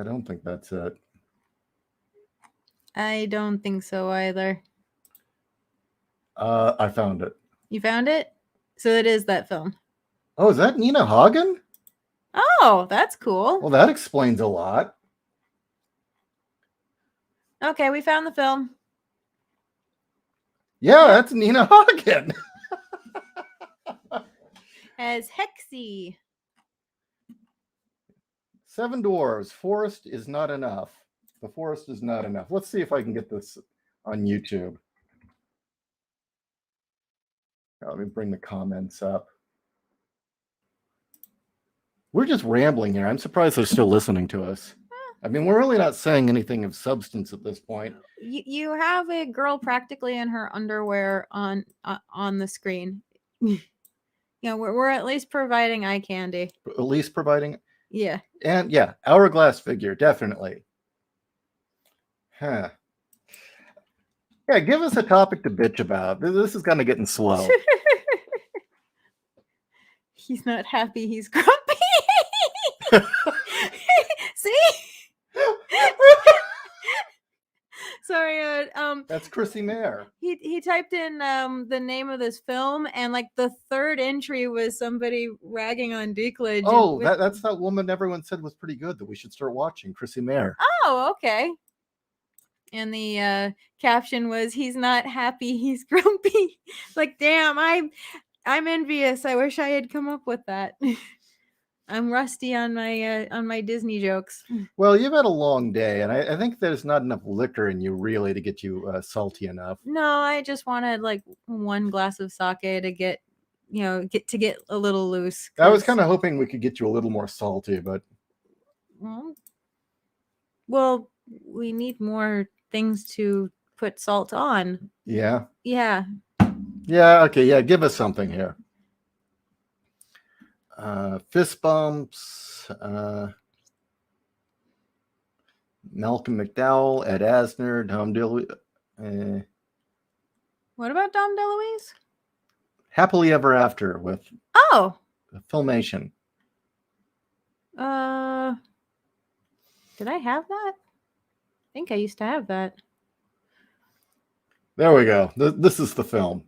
don't think that's it. I don't think so either. I found it. You found it? So it is that film. Oh, is that Nina Hagen? Oh, that's cool. Well, that explains a lot. Okay, we found the film. Yeah, that's Nina Hagen. As Hexy. Seven Dwarves. Forest is not enough. The forest is not enough. Let's see if I can get this on YouTube. Let me bring the comments up. We're just rambling here. I'm surprised they're still listening to us. I mean, we're really not saying anything of substance at this point. You have a girl practically in her underwear on the screen. You know, we're at least providing eye candy. At least providing. Yeah. And yeah, hourglass figure, definitely. Huh. Yeah, give us a topic to bitch about. This is kind of getting slow. He's not happy. He's grumpy. See? Sorry. That's Chrissy Mayer. He typed in the name of this film, and like the third entry was somebody ragging on Dinklage. Oh, that's that woman everyone said was pretty good that we should start watching, Chrissy Mayer. Oh, okay. And the caption was, "He's not happy. He's grumpy." Like, damn, I'm envious. I wish I had come up with that. I'm rusty on my Disney jokes. Well, you've had a long day, and I think there's not enough liquor in you really to get you salty enough. No, I just wanted like one glass of sake to get a little loose. I was kind of hoping we could get you a little more salty, but well, we need more things to put salt on. Yeah. Yeah. Yeah. Okay. Yeah. Give us something here. Fist bumps. Malcolm McDowell, Ed Asner, Dom DeLuise. What about Dom DeLuise? Happily Ever After with Filmation. Did I have that? think I used to have that. There we go. This is the film.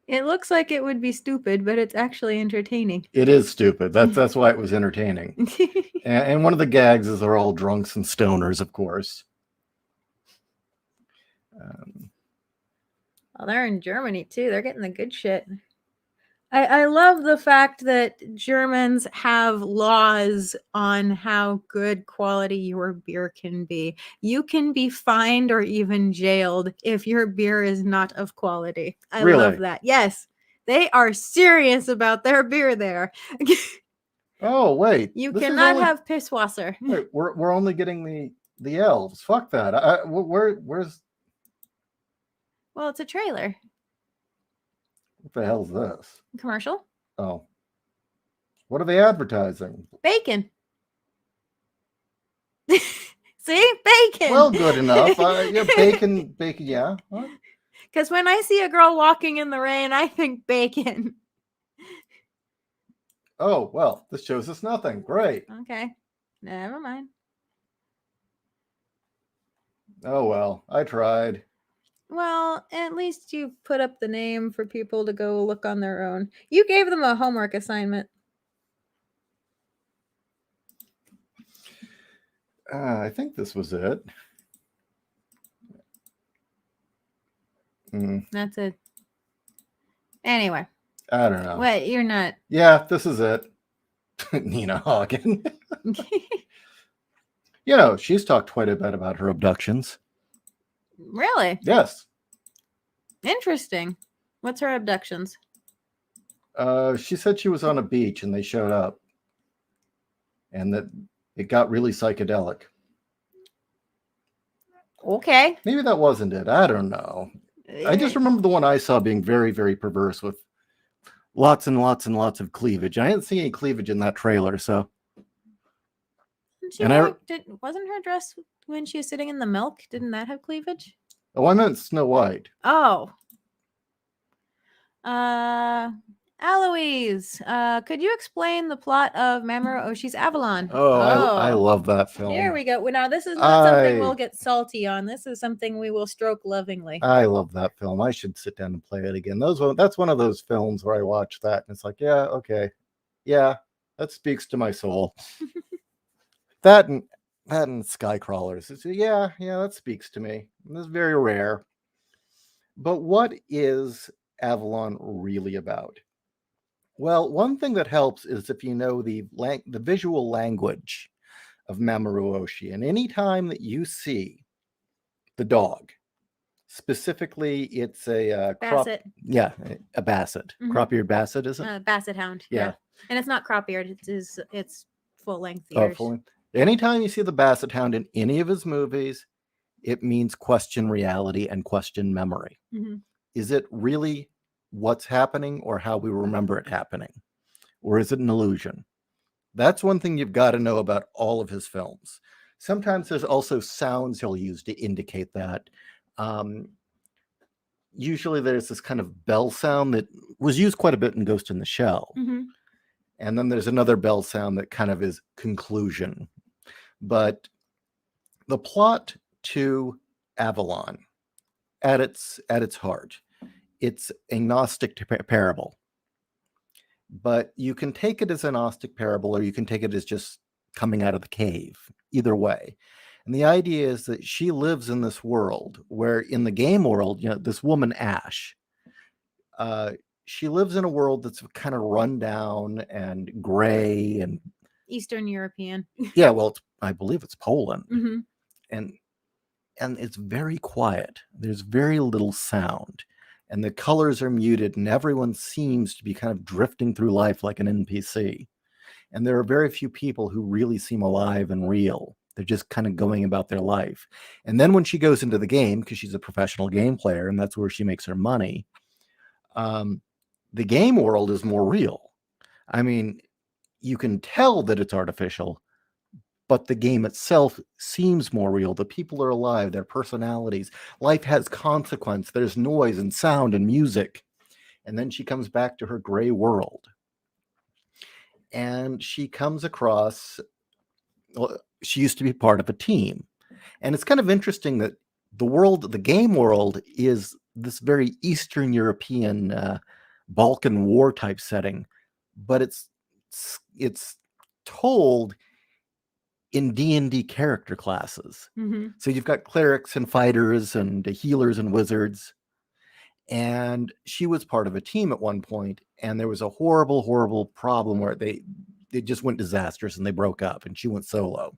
It looks like it would be stupid, but it's actually entertaining. It is stupid. That's why it was entertaining. And one of the gags is they're all drunks and stoners, of course. Well, they're in Germany too. They're getting the good shit. I love the fact that Germans have laws on how good quality your beer can be. You can be fined or even jailed if your beer is not of quality. I Really? love that. Yes, they are serious about their beer there. Oh wait, You this is cannot only- have Pisswasser. Wait, we're only getting the elves. Fuck that. Where's Well, it's a trailer. what the hell's this? Commercial? Oh, what are they advertising? Bacon. See? Bacon. Well, good enough. Yeah, bacon. Yeah. What? Because when I see a girl walking in the rain, I think bacon. Oh well, this shows us nothing. Great. Okay. Never mind. Oh well, I tried. Well, at least you put up the name for people to go look on their own. You gave them a homework assignment. I think this was it. That's it. Anyway. I don't know. What? You're not. Yeah, this is it. Nina Hagen. You know, she's talked quite a bit about her abductions. Really? Yes. Interesting. What's her abductions? She said she was on a beach and they showed up. And that it got really psychedelic. Okay. Maybe that wasn't it. I don't know. I just remember the one I saw being very, very perverse with lots and lots and lots of cleavage. I didn't see any cleavage in that trailer, so. Wasn't her dress when she was sitting in the milk? Didn't that have cleavage? Oh, I meant Snow White. Oh. Eloise, could you explain the plot of Mamoru Oshii's Avalon? Oh, I love that film. Here we go. Well, now, this is not something we'll get salty on. This is something we will stroke lovingly. I love that film. I should sit down and play it again. That's one of those films where I watch that and it's like, yeah, okay. Yeah, that speaks to my soul. that and Skycrawlers. Yeah, that speaks to me. It's very rare. But what is Avalon really about? Well, one thing that helps is if you know the visual language of Mamoru Oshii. And any time that you see the dog, specifically it's a Basset. A basset. Mhm. Crop-eared basset, is it? Basset hound. Yeah. And it's not crop-eared. It's full-length Oh, ears. Anytime you see the basset hound in any of his movies, it means question reality and question memory. Mm-hmm. Is it really what's happening or how we remember it happening? Or is it an illusion? That's one thing you've got to know about all of his films. Sometimes there's also sounds he'll use to indicate that. Usually there's this kind of bell sound that was used quite a bit in Ghost in the Shell. Mm-hmm. And then there's another bell sound that kind of is conclusion. But the plot to Avalon, at its heart, it's a Gnostic parable. But you can take it as a Gnostic parable or you can take it as just coming out of the cave. Either way. And the idea is that she lives in this world where in the game world, this woman, Ash, she lives in a world that's kind of run down and gray and Eastern European. Yeah, well, I believe it's Poland. Mm-hmm. And it's very quiet. There's very little sound. And the colors are muted and everyone seems to be kind of drifting through life like an NPC. And there are very few people who really seem alive and real. They're just kind of going about their life. And then when she goes into the game, because she's a professional game player and that's where she makes her money, the game world is more real. I mean, you can tell that it's artificial, but the game itself seems more real. The people are alive, their personalities. Life has consequence. There's noise and sound and music. And then she comes back to her gray world. And she comes across she used to be part of a team. And it's kind of interesting that the game world, is this very Eastern European Balkan War type setting, but it's told in D&D character classes. Mm-hmm. So you've got clerics and fighters and healers and wizards. And she was part of a team at one point, and there was a horrible, horrible problem where they just went disastrous and they broke up, and she went solo.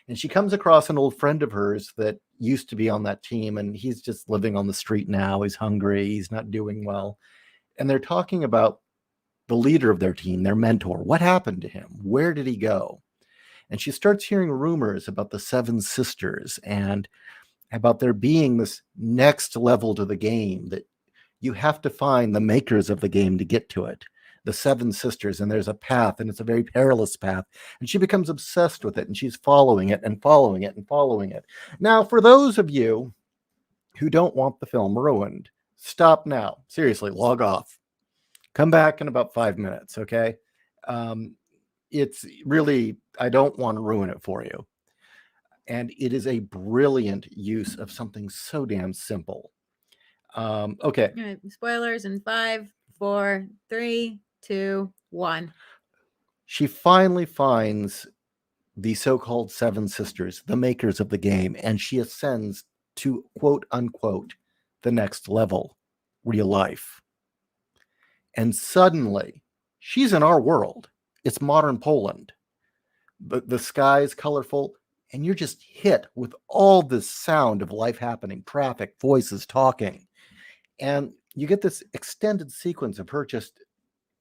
And she comes across an old friend of hers that used to be on that team, and he's just living on the street now. He's hungry. He's not doing well. And they're talking about the leader of their team, their mentor. What happened to him? Where did he go? And she starts hearing rumors about the Seven Sisters and about there being this next level to the game that you have to find the makers of the game to get to it. The Seven Sisters, and there's a path, and it's a very perilous path, and she becomes obsessed with it, and she's following it and following it and following it. Now, for those of you who don't want the film ruined, stop now. Seriously, log off. Come back in about 5 minutes, okay? It's really, I don't want to ruin it for you. And it is a brilliant use of something so damn simple. Okay. All right, spoilers in 5, 4, 3, 2, 1. She finally finds the so-called Seven Sisters, the makers of the game, and she ascends to, quote unquote, the next level, real life. And suddenly, she's in our world. It's modern Poland. The sky is colorful, and you're just hit with all this sound of life happening, traffic, voices, talking. And you get this extended sequence of her just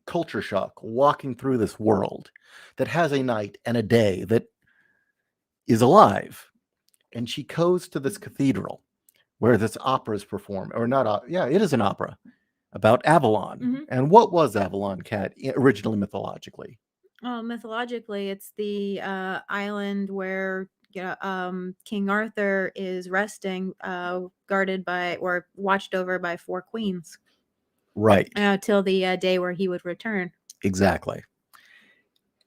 culture shock, walking through this world that has a night and a day that is alive. And she goes to this cathedral where this opera is performed, or not, it is an opera about Avalon. Mm-hmm. And what was Avalon, Kat, originally mythologically? Well, mythologically, it's the island where King Arthur is resting, guarded by or watched over by 4 queens. Right. Till the day where he would return. Exactly.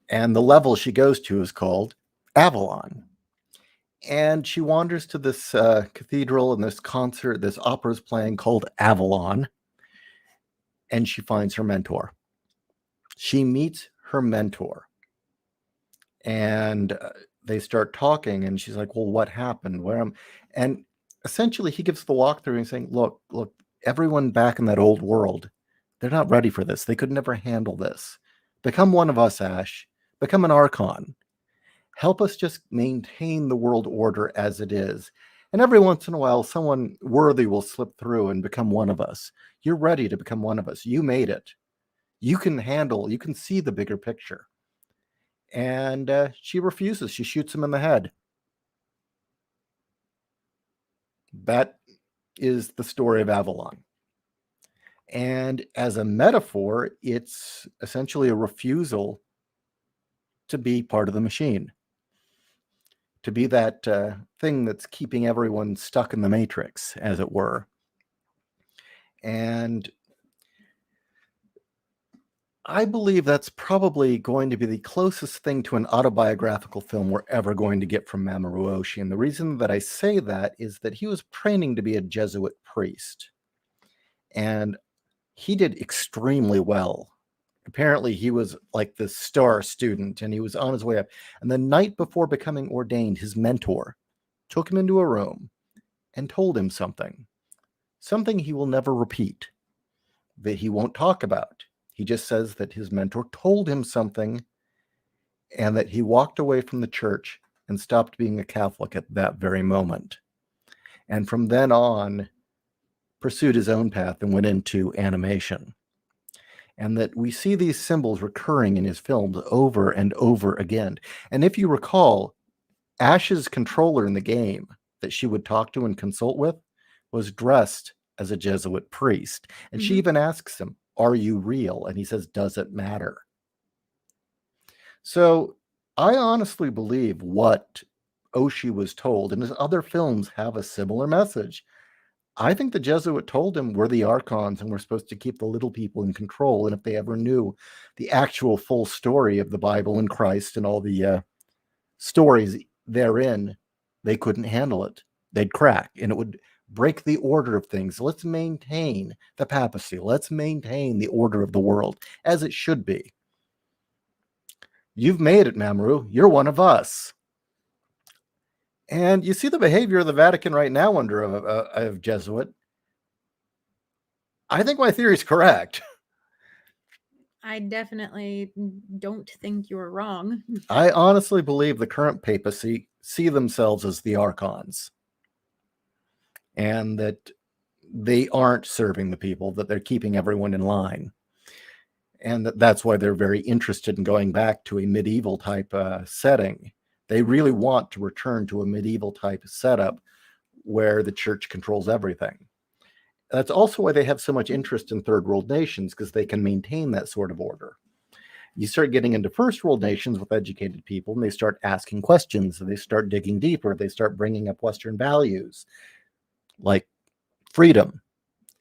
And the level she goes to is called Avalon. And she wanders to this cathedral, and this concert, this opera is playing called Avalon. And she finds her mentor. She meets her mentor. And they start talking, and she's like, well, what happened? And essentially he gives the walkthrough and saying, look, everyone back in that old world, they're not ready for this. They could never handle this. Become one of us, Ash. Become an Archon. Help us just maintain the world order as it is. And every once in a while, someone worthy will slip through and become one of us. You're ready to become one of us. You made it. You can see the bigger picture. And she refuses. She shoots him in the head. That is the story of Avalon. And as a metaphor, it's essentially a refusal to be part of the machine, to be that thing that's keeping everyone stuck in the matrix, as it were. And I believe that's probably going to be the closest thing to an autobiographical film we're ever going to get from Mamoru Oshii. And the reason that I say that is that he was training to be a Jesuit priest. And he did extremely well. Apparently, he was like the star student, and he was on his way up. And the night before becoming ordained, his mentor took him into a room and told him something he will never repeat, that he won't talk about. He just says that his mentor told him something, and that he walked away from the church and stopped being a Catholic at that very moment. And from then on, pursued his own path and went into animation. And that we see these symbols recurring in his films over and over again. And if you recall, Ash's controller in the game that she would talk to and consult with was dressed as a Jesuit priest. And she even asks him, are you real? And he says, does it matter? So I honestly believe what Oshii was told, and his other films have a similar message. I think the Jesuit told him we're the Archons and we're supposed to keep the little people in control. And if they ever knew the actual full story of the Bible and Christ and all the stories therein, they couldn't handle it. They'd crack, and it would break the order of things. Let's maintain the papacy. Let's maintain the order of the world as it should be. You've made it, Mamoru. You're one of us. And you see the behavior of the Vatican right now under a Jesuit. I think my theory is correct. I definitely don't think you're wrong. I honestly believe the current papacy see themselves as the archons, and that they aren't serving the people, that they're keeping everyone in line. And that's why they're very interested in going back to a medieval type setting. They really want to return to a medieval type setup where the church controls everything. That's also why they have so much interest in third world nations, because they can maintain that sort of order. You start getting into first world nations with educated people, and they start asking questions, and they start digging deeper. They start bringing up Western values like freedom,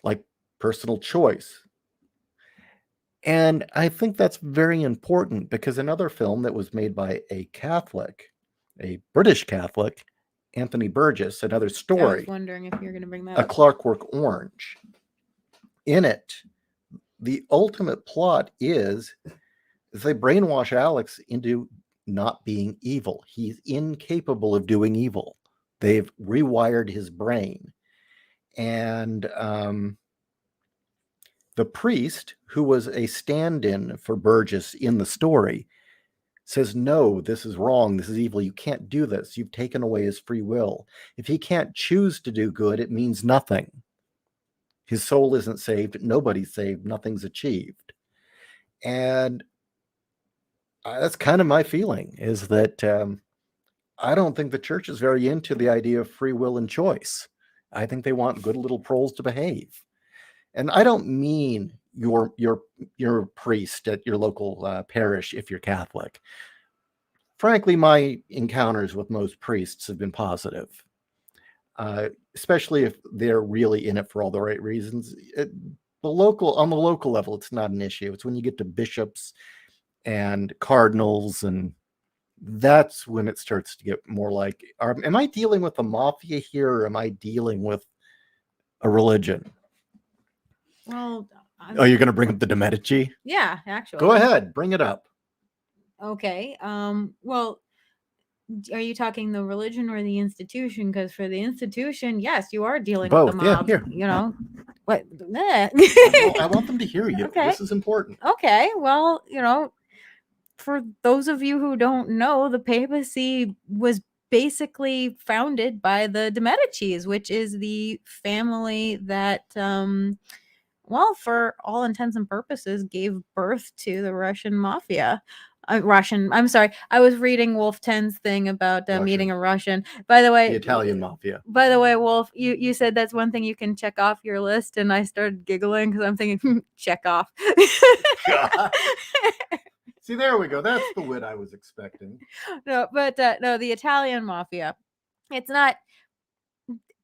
like personal choice. And I think that's very important, because another film that was made by a Catholic, a British Catholic, Anthony Burgess, another I was story, wondering if you're going to bring that A up. Clockwork Orange. In it, the ultimate plot is they brainwash Alex into not being evil. He's incapable of doing evil. They've rewired his brain. And the priest, who was a stand-in for Burgess in the story, says, no, this is wrong. This is evil. You can't do this. You've taken away his free will. If he can't choose to do good, it means nothing. His soul isn't saved. Nobody's saved. Nothing's achieved. And that's kind of my feeling, is that I don't think the church is very into the idea of free will and choice. I think they want good little proles to behave. And I don't mean your priest at your local parish if you're Catholic. Frankly, my encounters with most priests have been positive, especially if they're really in it for all the right reasons. On the local level, it's not an issue. It's when you get to bishops and cardinals, and that's when it starts to get more like, am I dealing with the mafia here, or am I dealing with a religion? Well, Oh, you're going to bring up the De Medici? yeah, actually. Go ahead, bring it up. Okay. Well, are you talking the religion or the institution? Because for the institution, yes, you are dealing with the Both. Yeah, mob. here. You know what? I want them to hear you. Okay. This is important. Okay. Well, for those of you who don't know, the papacy was basically founded by the De Medicis, which is the family that, well, for all intents and purposes, gave birth to the Russian mafia. I'm sorry. I was reading Wolf 10's thing about meeting a Russian. By the way, The Italian mafia. By the way, Wolf, you said that's one thing you can check off your list, and I started giggling because I'm thinking, check off. See, there we go. That's the wit I was expecting. No, but no, the Italian mafia. It's not.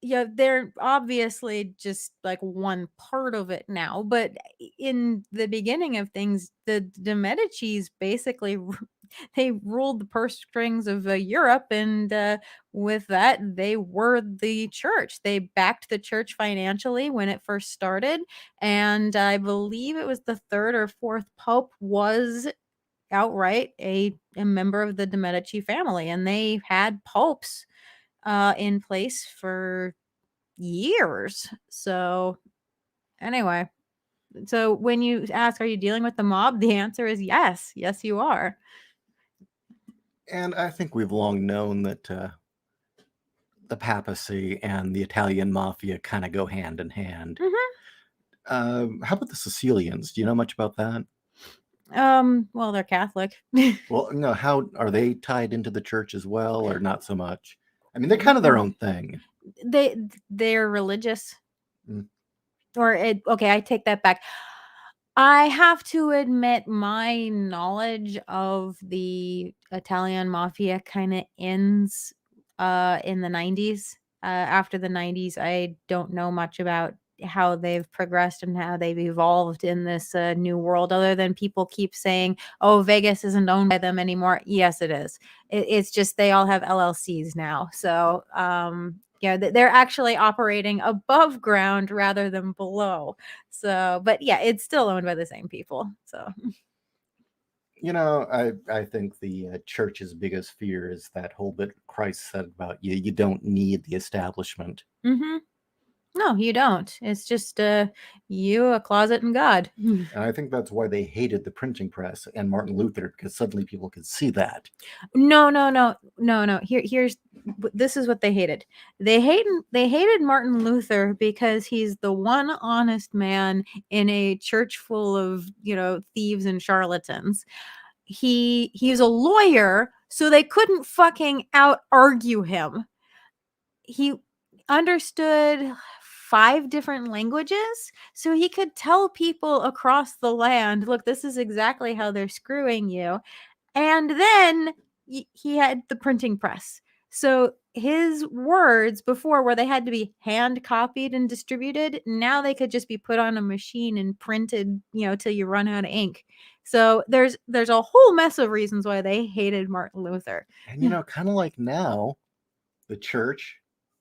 Yeah, they're obviously just like one part of it now, but in the beginning of things, the De Medicis basically they ruled the purse strings of Europe, and with that, they were the church. They backed the church financially when it first started, and I believe it was the third or fourth pope was outright a member of the De Medici family, and they had popes in place for years. So anyway, so when you ask, are you dealing with the mob? The answer is yes. Yes, you are. And I think we've long known that the papacy and the Italian mafia kind of go hand in hand. Mm-hmm. How about the Sicilians? Do you know much about that? Well, they're Catholic. Well, no, how are they tied into the church as well, or not so much? I mean, they're kind of their own thing. They're religious. Mm. Okay, I take that back. I have to admit, my knowledge of the Italian mafia kind of ends in the 90s. After the 90s, I don't know much about how they've progressed and how they've evolved in this new world, other than people keep saying, oh, Vegas isn't owned by them anymore. Yes, it is. It's just they all have LLCs now. So yeah, they're actually operating above ground rather than below. So, but yeah, it's still owned by the same people. So I think the church's biggest fear is that whole bit Christ said about you don't need the establishment. mm-hmm. No, you don't. It's just you, a closet, and God. And I think that's why they hated the printing press and Martin Luther, because suddenly people could see that. No. This is what they hated. They hated Martin Luther because he's the one honest man in a church full of, thieves and charlatans. He's a lawyer, so they couldn't fucking out argue him. He understood 5 different languages, so he could tell people across the land, look, this is exactly how they're screwing you. And then he had the printing press. So his words before, where they had to be hand copied and distributed, now they could just be put on a machine and printed, till you run out of ink. So there's a whole mess of reasons why they hated Martin Luther. And kind of like now, the church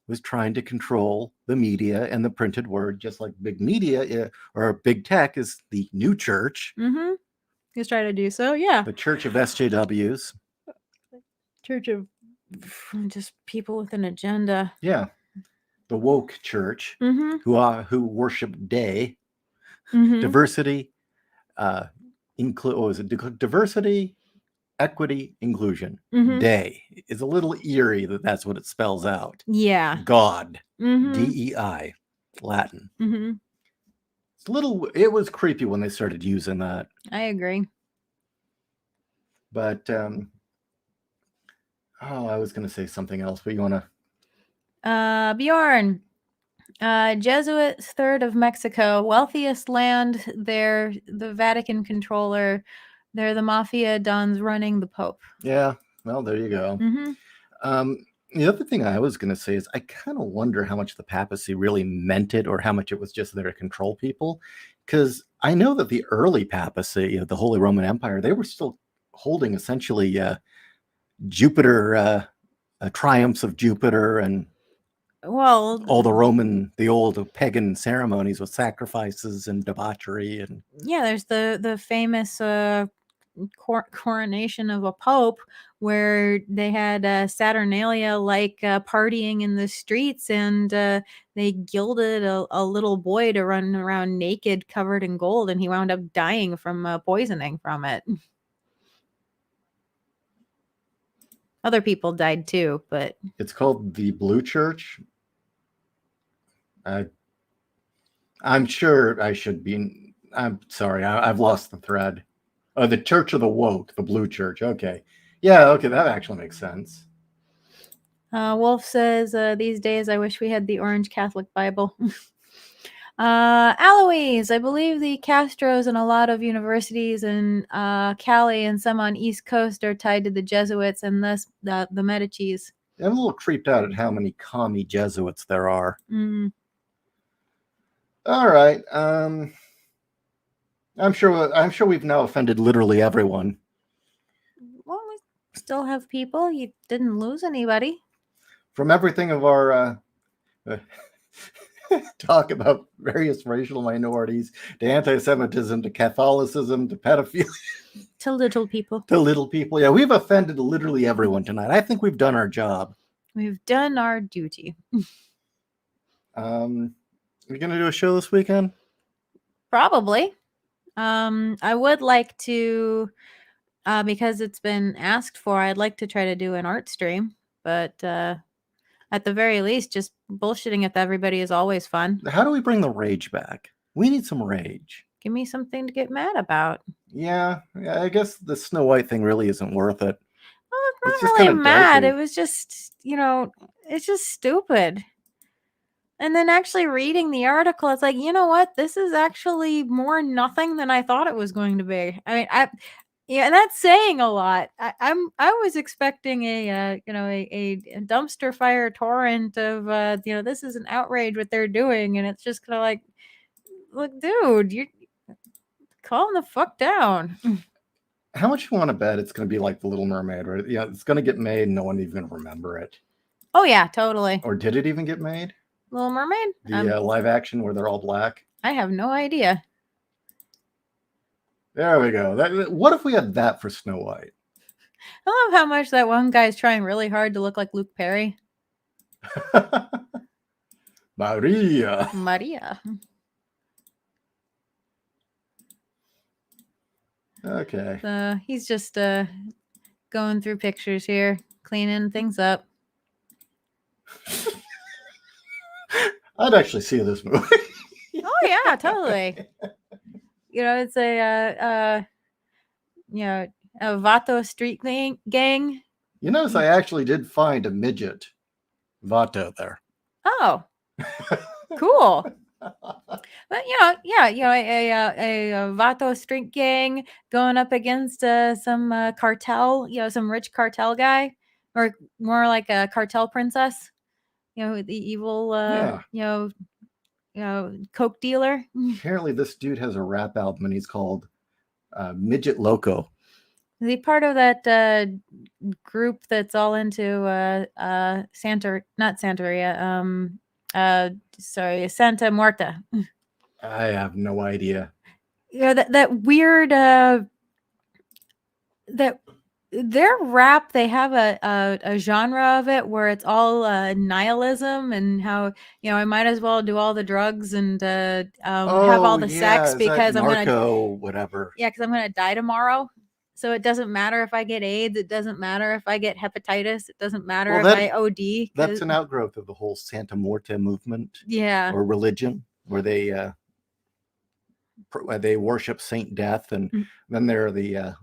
was trying to control the media and the printed word, just like big media or big tech is the new church. Mm-hmm. He's trying to do so, yeah. The church of SJWs. Church of just people with an agenda. Yeah. The woke church, mm-hmm. who worship day, mm-hmm. diversity, diversity, equity, inclusion. Mm-hmm. Day is a little eerie that's what it spells out. Yeah. God. Mm-hmm. DEI, Latin. Mm-hmm. It was creepy when they started using that. I agree. But I was going to say something else, but you want to? Bjorn, Jesuits, third of Mexico, wealthiest land. They're the Vatican controller. They're the mafia dons running the Pope. Yeah, well, there you go. Mm-hmm. The other thing I was going to say is I kind of wonder how much the papacy really meant it, or how much it was just there to control people. Because I know that the early papacy of the Holy Roman Empire, they were still holding essentially Jupiter, triumphs of Jupiter, and all the old pagan ceremonies with sacrifices and debauchery. And yeah, there's the famous coronation of a pope, where they had Saturnalia like partying in the streets, and they gilded a little boy to run around naked covered in gold, and he wound up dying from poisoning from it. Other people died too, but it's called the Blue Church. I'm sure I should be. I'm sorry, I've lost the thread. The Church of the Woke, the Blue Church. Okay. Yeah, okay, that actually makes sense. Wolf says, these days I wish we had the Orange Catholic Bible. Alois, I believe the Castros and a lot of universities in Cali and some on East Coast are tied to the Jesuits and thus the Medicis. I'm a little creeped out at how many commie Jesuits there are. Mm. All right. I'm sure we've now offended literally everyone. Well, we still have people. You didn't lose anybody. From everything of our talk about various racial minorities, to anti-Semitism, to Catholicism, to pedophilia. To little people. To little people. Yeah, we've offended literally everyone tonight. I think we've done our job. We've done our duty. Are you going to do a show this weekend? Probably. I would like to, because it's been asked for, I'd like to try to do an art stream, but at the very least, just bullshitting with everybody is always fun. How do we bring the rage back? We need some rage. Give me something to get mad about. Yeah, I guess the Snow White thing really isn't worth it. Well, it's not really mad. Darky. It was just, it's just stupid. And then actually reading the article, it's like, you know what? This is actually more nothing than I thought it was going to be. I mean, Yeah, and that's saying a lot. I was expecting a dumpster fire torrent of this is an outrage what they're doing, and it's just kind of like, look, dude, you're calm the fuck down. How much you want to bet it's going to be like The Little Mermaid, right? Yeah, it's going to get made and no one even remember it. Oh yeah, totally. Or did it even get made? Little Mermaid? The live action where they're all black? I have no idea. There we go. What if we had that for Snow White? I love how much that one guy's trying really hard to look like Luke Perry. Maria. Okay. So he's just going through pictures here, cleaning things up. I'd actually see this movie. Oh yeah, totally. It's a Vato street gang. You notice I actually did find a midget Vato there. Oh, cool. But a Vato street gang going up against some cartel, some rich cartel guy, or more like a cartel princess. The evil, coke dealer. Apparently, this dude has a rap album and he's called Midget Loco. Is he part of that group that's all into Santa Muerta? I have no idea. That weird that their rap, they have a genre of it where it's all nihilism and how I might as well do all the drugs and have all the sex because I'm gonna die tomorrow. So it doesn't matter if I get AIDS. It doesn't matter if I get hepatitis. It doesn't matter if I OD. That's an outgrowth of the whole Santa Muerta movement. Yeah. Or religion, where they worship Saint Death, and then there are the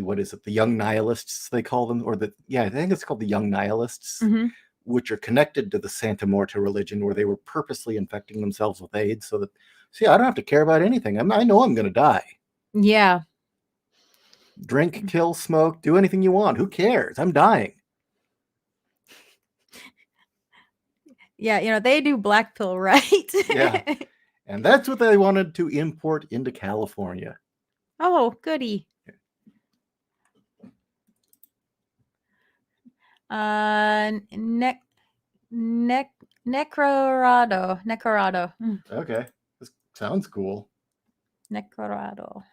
what is it? The young nihilists they call them, or I think it's called the young nihilists, which are connected to the Santa Muerta religion, where they were purposely infecting themselves with AIDS so that I don't have to care about anything. I know I'm going to die. Yeah. Drink, kill, smoke, do anything you want. Who cares? I'm dying. Yeah, they do black pill right. Yeah. And that's what they wanted to import into California. Oh, goody. Necrorado. Okay. This sounds cool. Necrorado.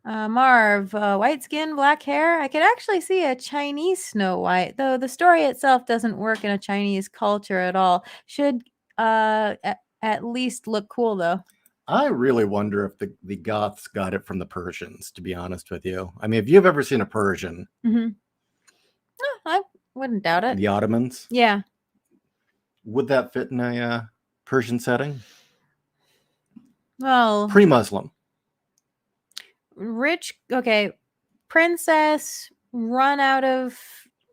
Marv, white skin, black hair. I could actually see a Chinese Snow White, though the story itself doesn't work in a Chinese culture at all. Should at least look cool, though. I really wonder if the Goths got it from the Persians, to be honest with you. I mean, if you've ever seen a Persian. I wouldn't doubt it. The Ottomans? Yeah. Would that fit in a Persian setting? Well, pre-Muslim. Rich, okay. Princess, run out of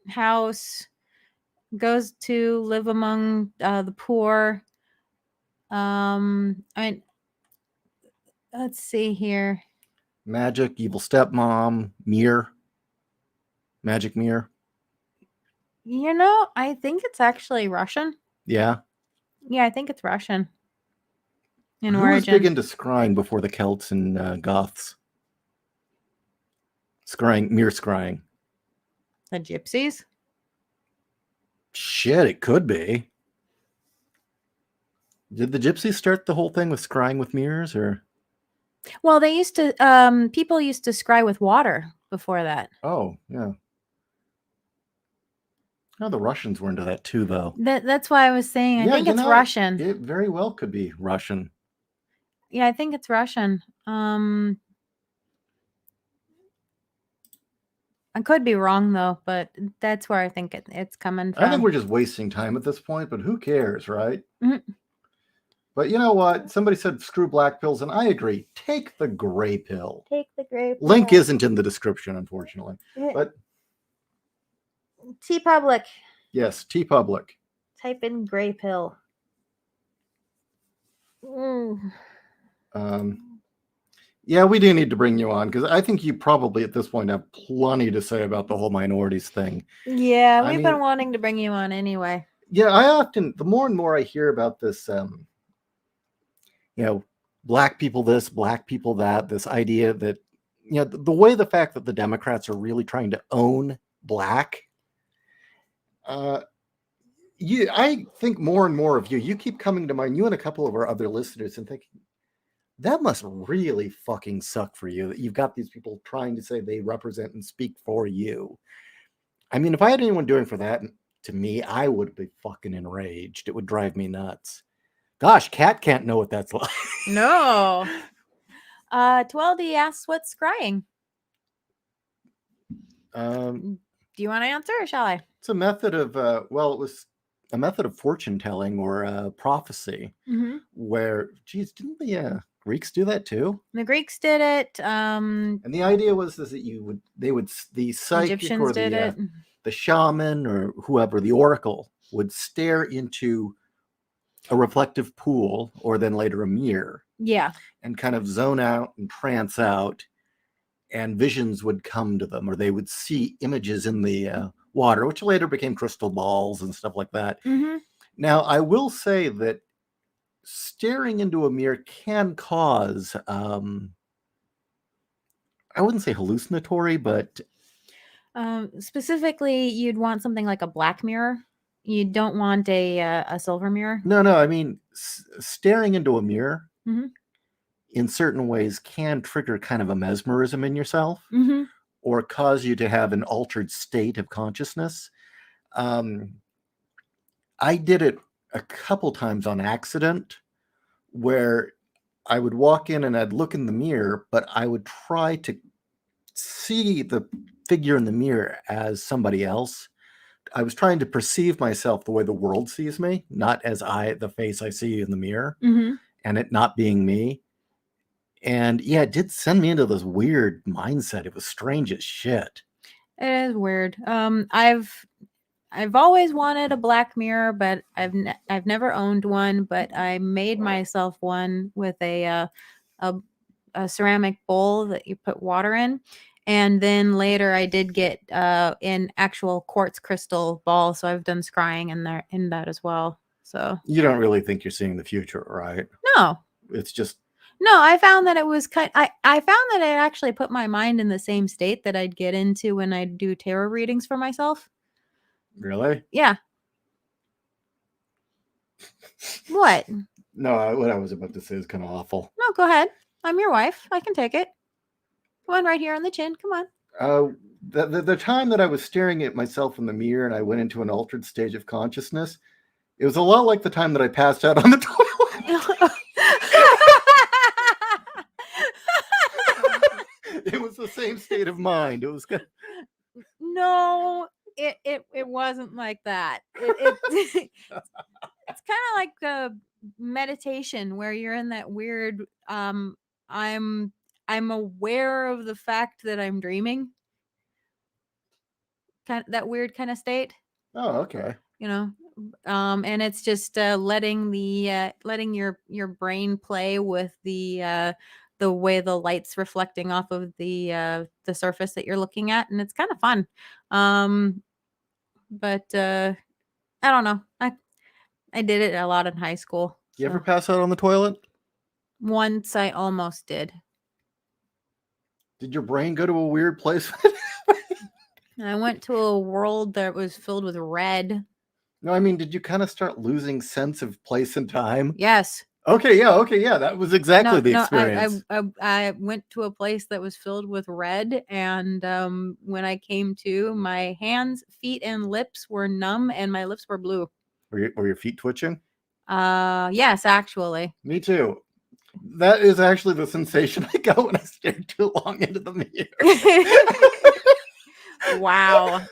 house, goes to live among the poor. I mean, let's see here. Magic, evil stepmom, mirror. Magic mirror. I think it's actually Russian. Yeah. Yeah, I think it's Russian. In Who origin. was big into scrying before the Celts and Goths? Mirror scrying. The gypsies? Shit, it could be. Did the gypsies start the whole thing with scrying with mirrors, or? Well, they used to. People used to scry with water before that. Oh, yeah. No, the Russians were into that too, though. That's why I was saying. I think it's Russian. It very well could be Russian. Yeah, I think it's Russian. I could be wrong though, but that's where I think it's coming from. I think we're just wasting time at this point, but who cares, right? Mm-hmm. But you know what? Somebody said screw black pills, and I agree. Take the gray pill. Take the gray pill. Link isn't in the description, unfortunately. But TeePublic. Yes, TeePublic. Type in gray pill. Yeah, we do need to bring you on because I think you probably at this point have plenty to say about the whole minorities thing. Yeah, I we've mean- been wanting to bring you on anyway. Yeah, I often, the more and more I hear about this, black people this, black people that, this idea that, the way the fact that the Democrats are really trying to own black, I think more and more of you keep coming to mind, you and a couple of our other listeners, and thinking, that must really fucking suck for you that you've got these people trying to say they represent and speak for you. I mean, if I had anyone doing for that to me, I would be fucking enraged. It would drive me nuts. Gosh, Kat can't know what that's like. No. Tweldy asks what's scrying. Do you want to answer or shall I? It's a method of, it was a method of fortune telling or prophecy where, geez, didn't the Greeks do that too? The Greeks did it. And the idea was that the psychic Egyptians or did it. the shaman or whoever, the oracle, would stare into a reflective pool or then later a mirror. Yeah. And kind of zone out and trance out, and visions would come to them, or they would see images in the water, which later became crystal balls and stuff like that. Now, I will say that staring into a mirror can cause, I wouldn't say hallucinatory, but specifically, you'd want something like a black mirror. You don't want a silver mirror. No, I mean, staring into a mirror in certain ways can trigger kind of a mesmerism in yourself or cause you to have an altered state of consciousness. I did it a couple times on accident where I would walk in and I'd look in the mirror, but I would try to see the figure in the mirror as somebody else. I was trying to perceive myself the way the world sees me, not as the face I see in the mirror, and it not being me. And yeah, it did send me into this weird mindset. It was strange as shit. It is weird. I've always wanted a black mirror, but I've never owned one. But I made myself one with a ceramic bowl that you put water in, and then later I did get an actual quartz crystal ball. So I've done scrying in that as well. So you don't really think you're seeing the future, right? No, it's just. No, I found that it was I found that it actually put my mind in the same state that I'd get into when I do tarot readings for myself. Really? Yeah. What? No, what I was about to say is kind of awful. No, go ahead. I'm your wife. I can take it. One right here on the chin. Come on. The time that I was staring at myself in the mirror and I went into an altered stage of consciousness, it was a lot like the time that I passed out on the toilet. It was the same state of mind. It was good. No, it wasn't like that. It's kind of like a meditation where you're in that weird I'm aware of the fact that I'm dreaming. Kind of that weird kind of state. Oh, okay. And it's just letting your brain play with the way the light's reflecting off of the surface that you're looking at, and it's kind of fun. But I don't know. I did it a lot in high school. You ever pass out on the toilet? Once I almost did. Did your brain go to a weird place? I went to a world that was filled with red. No, I mean, did you kind of start losing sense of place and time? Yes. Okay, yeah. That was exactly the experience. I went to a place that was filled with red, and when I came to, my hands, feet, and lips were numb, and my lips were blue. Were your feet twitching? Yes, actually. Me too. That is actually the sensation I got when I stared too long into the mirror. Wow.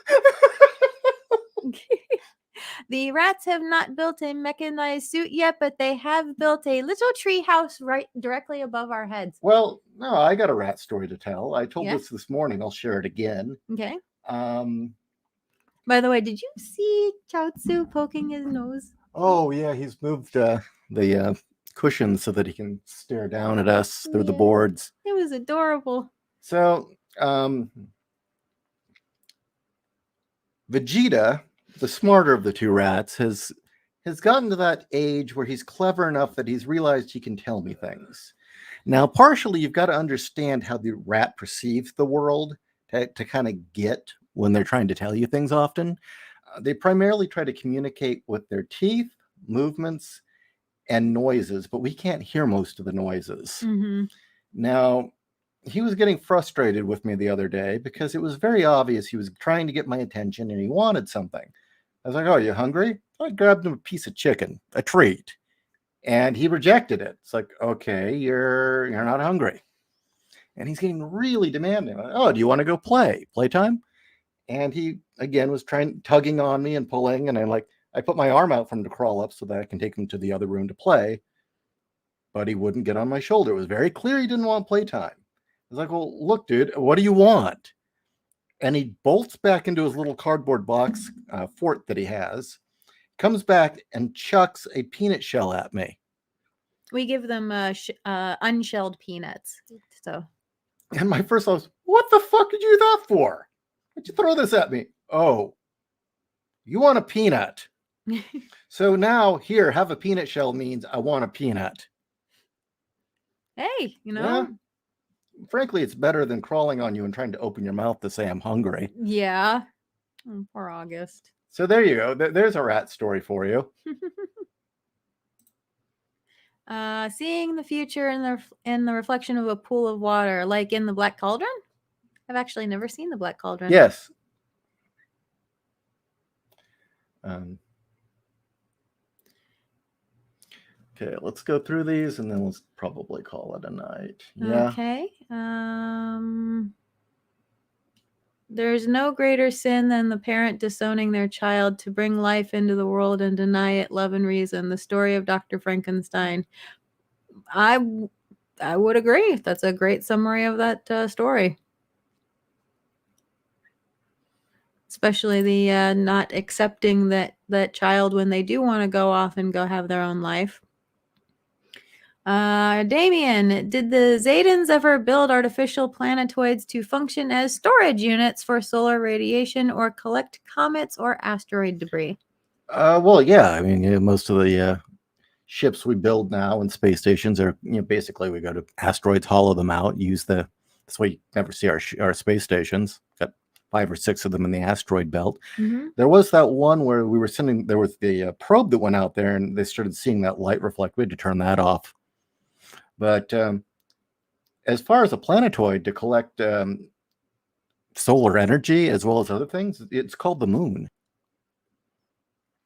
The rats have not built a mechanized suit yet, but they have built a little tree house right directly above our heads. Well, no, I got a rat story to tell. I told this morning. I'll share it again. Okay. By the way, did you see Chaozu poking his nose? Oh, yeah. He's moved the cushions so that he can stare down at us through the Yeah. boards. It was adorable. So, Vegeta, the smarter of the two rats, has gotten to that age where he's clever enough that he's realized he can tell me things. Now, partially, you've got to understand how the rat perceives the world to kind of get when they're trying to tell you things often. They primarily try to communicate with their teeth, movements, and noises, but we can't hear most of the noises. Mm-hmm. Now, he was getting frustrated with me the other day because it was very obvious he was trying to get my attention and he wanted something. I was like, "Oh, you hungry?" I grabbed him a piece of chicken, a treat, and he rejected it. It's like, "Okay, you're not hungry." And he's getting really demanding. Like, "Oh, do you want to go play? Playtime?" And he again was tugging on me and pulling, and I put my arm out for him to crawl up so that I can take him to the other room to play. But he wouldn't get on my shoulder. It was very clear he didn't want playtime. I was like, "Well, look, dude, what do you want?" And he bolts back into his little cardboard box fort that he has, comes back and chucks a peanut shell at me. We give them unshelled peanuts. So. And my first thought was, "What the fuck did you do that for? Why'd you throw this at me?" "Oh, you want a peanut." So now, here, have a peanut shell means I want a peanut. Hey, Yeah. Frankly, it's better than crawling on you and trying to open your mouth to say I'm hungry. Yeah. Oh, poor August. So there you go. There's a rat story for you. Seeing the future in the reflection of a pool of water, like in the Black Cauldron. I've actually never seen the Black Cauldron. Yes. Okay, let's go through these and then we'll probably call it a night. Yeah. Okay. There's no greater sin than the parent disowning their child to bring life into the world and deny it love and reason. The story of Dr. Frankenstein. I would agree. That's a great summary of that story. Especially the not accepting that child when they do want to go off and go have their own life. Damien, did the Zadans ever build artificial planetoids to function as storage units for solar radiation or collect comets or asteroid debris? Well, yeah. I mean, most of the ships we build now and space stations are, basically we go to asteroids, hollow them out, that's why you never see our space stations. Got 5 or 6 of them in the asteroid belt. Mm-hmm. There was that one where there was the probe that went out there and they started seeing that light reflect. We had to turn that off. But as far as a planetoid to collect solar energy as well as other things, it's called the moon.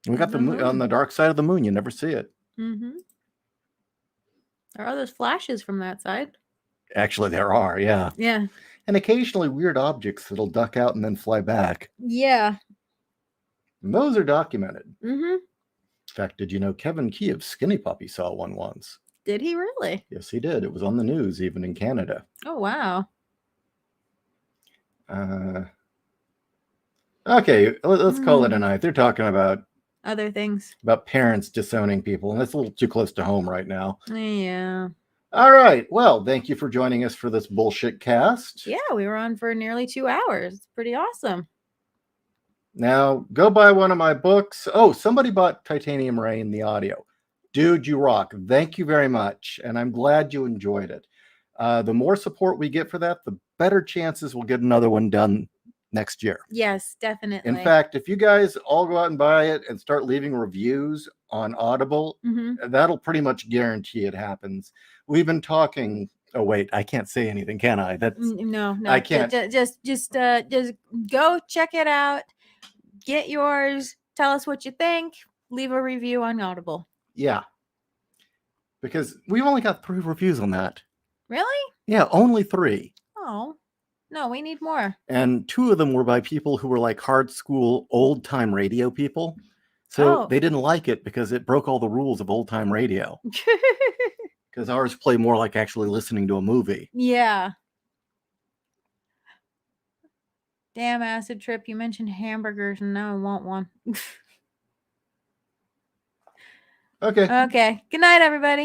We got the moon on the dark side of the moon. You never see it. Mm-hmm. There are those flashes from that side. Actually, there are, yeah. Yeah. And occasionally weird objects that'll duck out and then fly back. Yeah. And those are documented. Mm-hmm. In fact, did you know Kevin Kiev's Skinny Puppy saw one once? Did he really? Yes, he did. It was on the news, even in Canada. Oh, wow. Okay, let's call it a night. They're talking about other things. About parents disowning people, and that's a little too close to home right now. Yeah. All right. Well, thank you for joining us for this bullshit cast. Yeah, we were on for nearly 2 hours. It's pretty awesome. Now, go buy one of my books. Oh, somebody bought Titanium Rain, the audio. Dude, you rock. Thank you very much, and I'm glad you enjoyed it. The more support we get for that, the better chances we'll get another one done next year. Yes, definitely. In fact, if you guys all go out and buy it and start leaving reviews on Audible, that'll pretty much guarantee it happens. We've been talking. Oh wait, I can't say anything, can I? That's no, I can't. Just go check it out. Get yours. Tell us what you think. Leave a review on Audible. Yeah, because we've only got 3 reviews on that. Really? Yeah, only 3. Oh. No, we need more. And 2 of them were by people who were like hard school, old time radio people. So they didn't like it because it broke all the rules of old time radio. Because ours play more like actually listening to a movie. Yeah. Damn acid trip. You mentioned hamburgers and now I want one. Okay. Okay. Good night, everybody.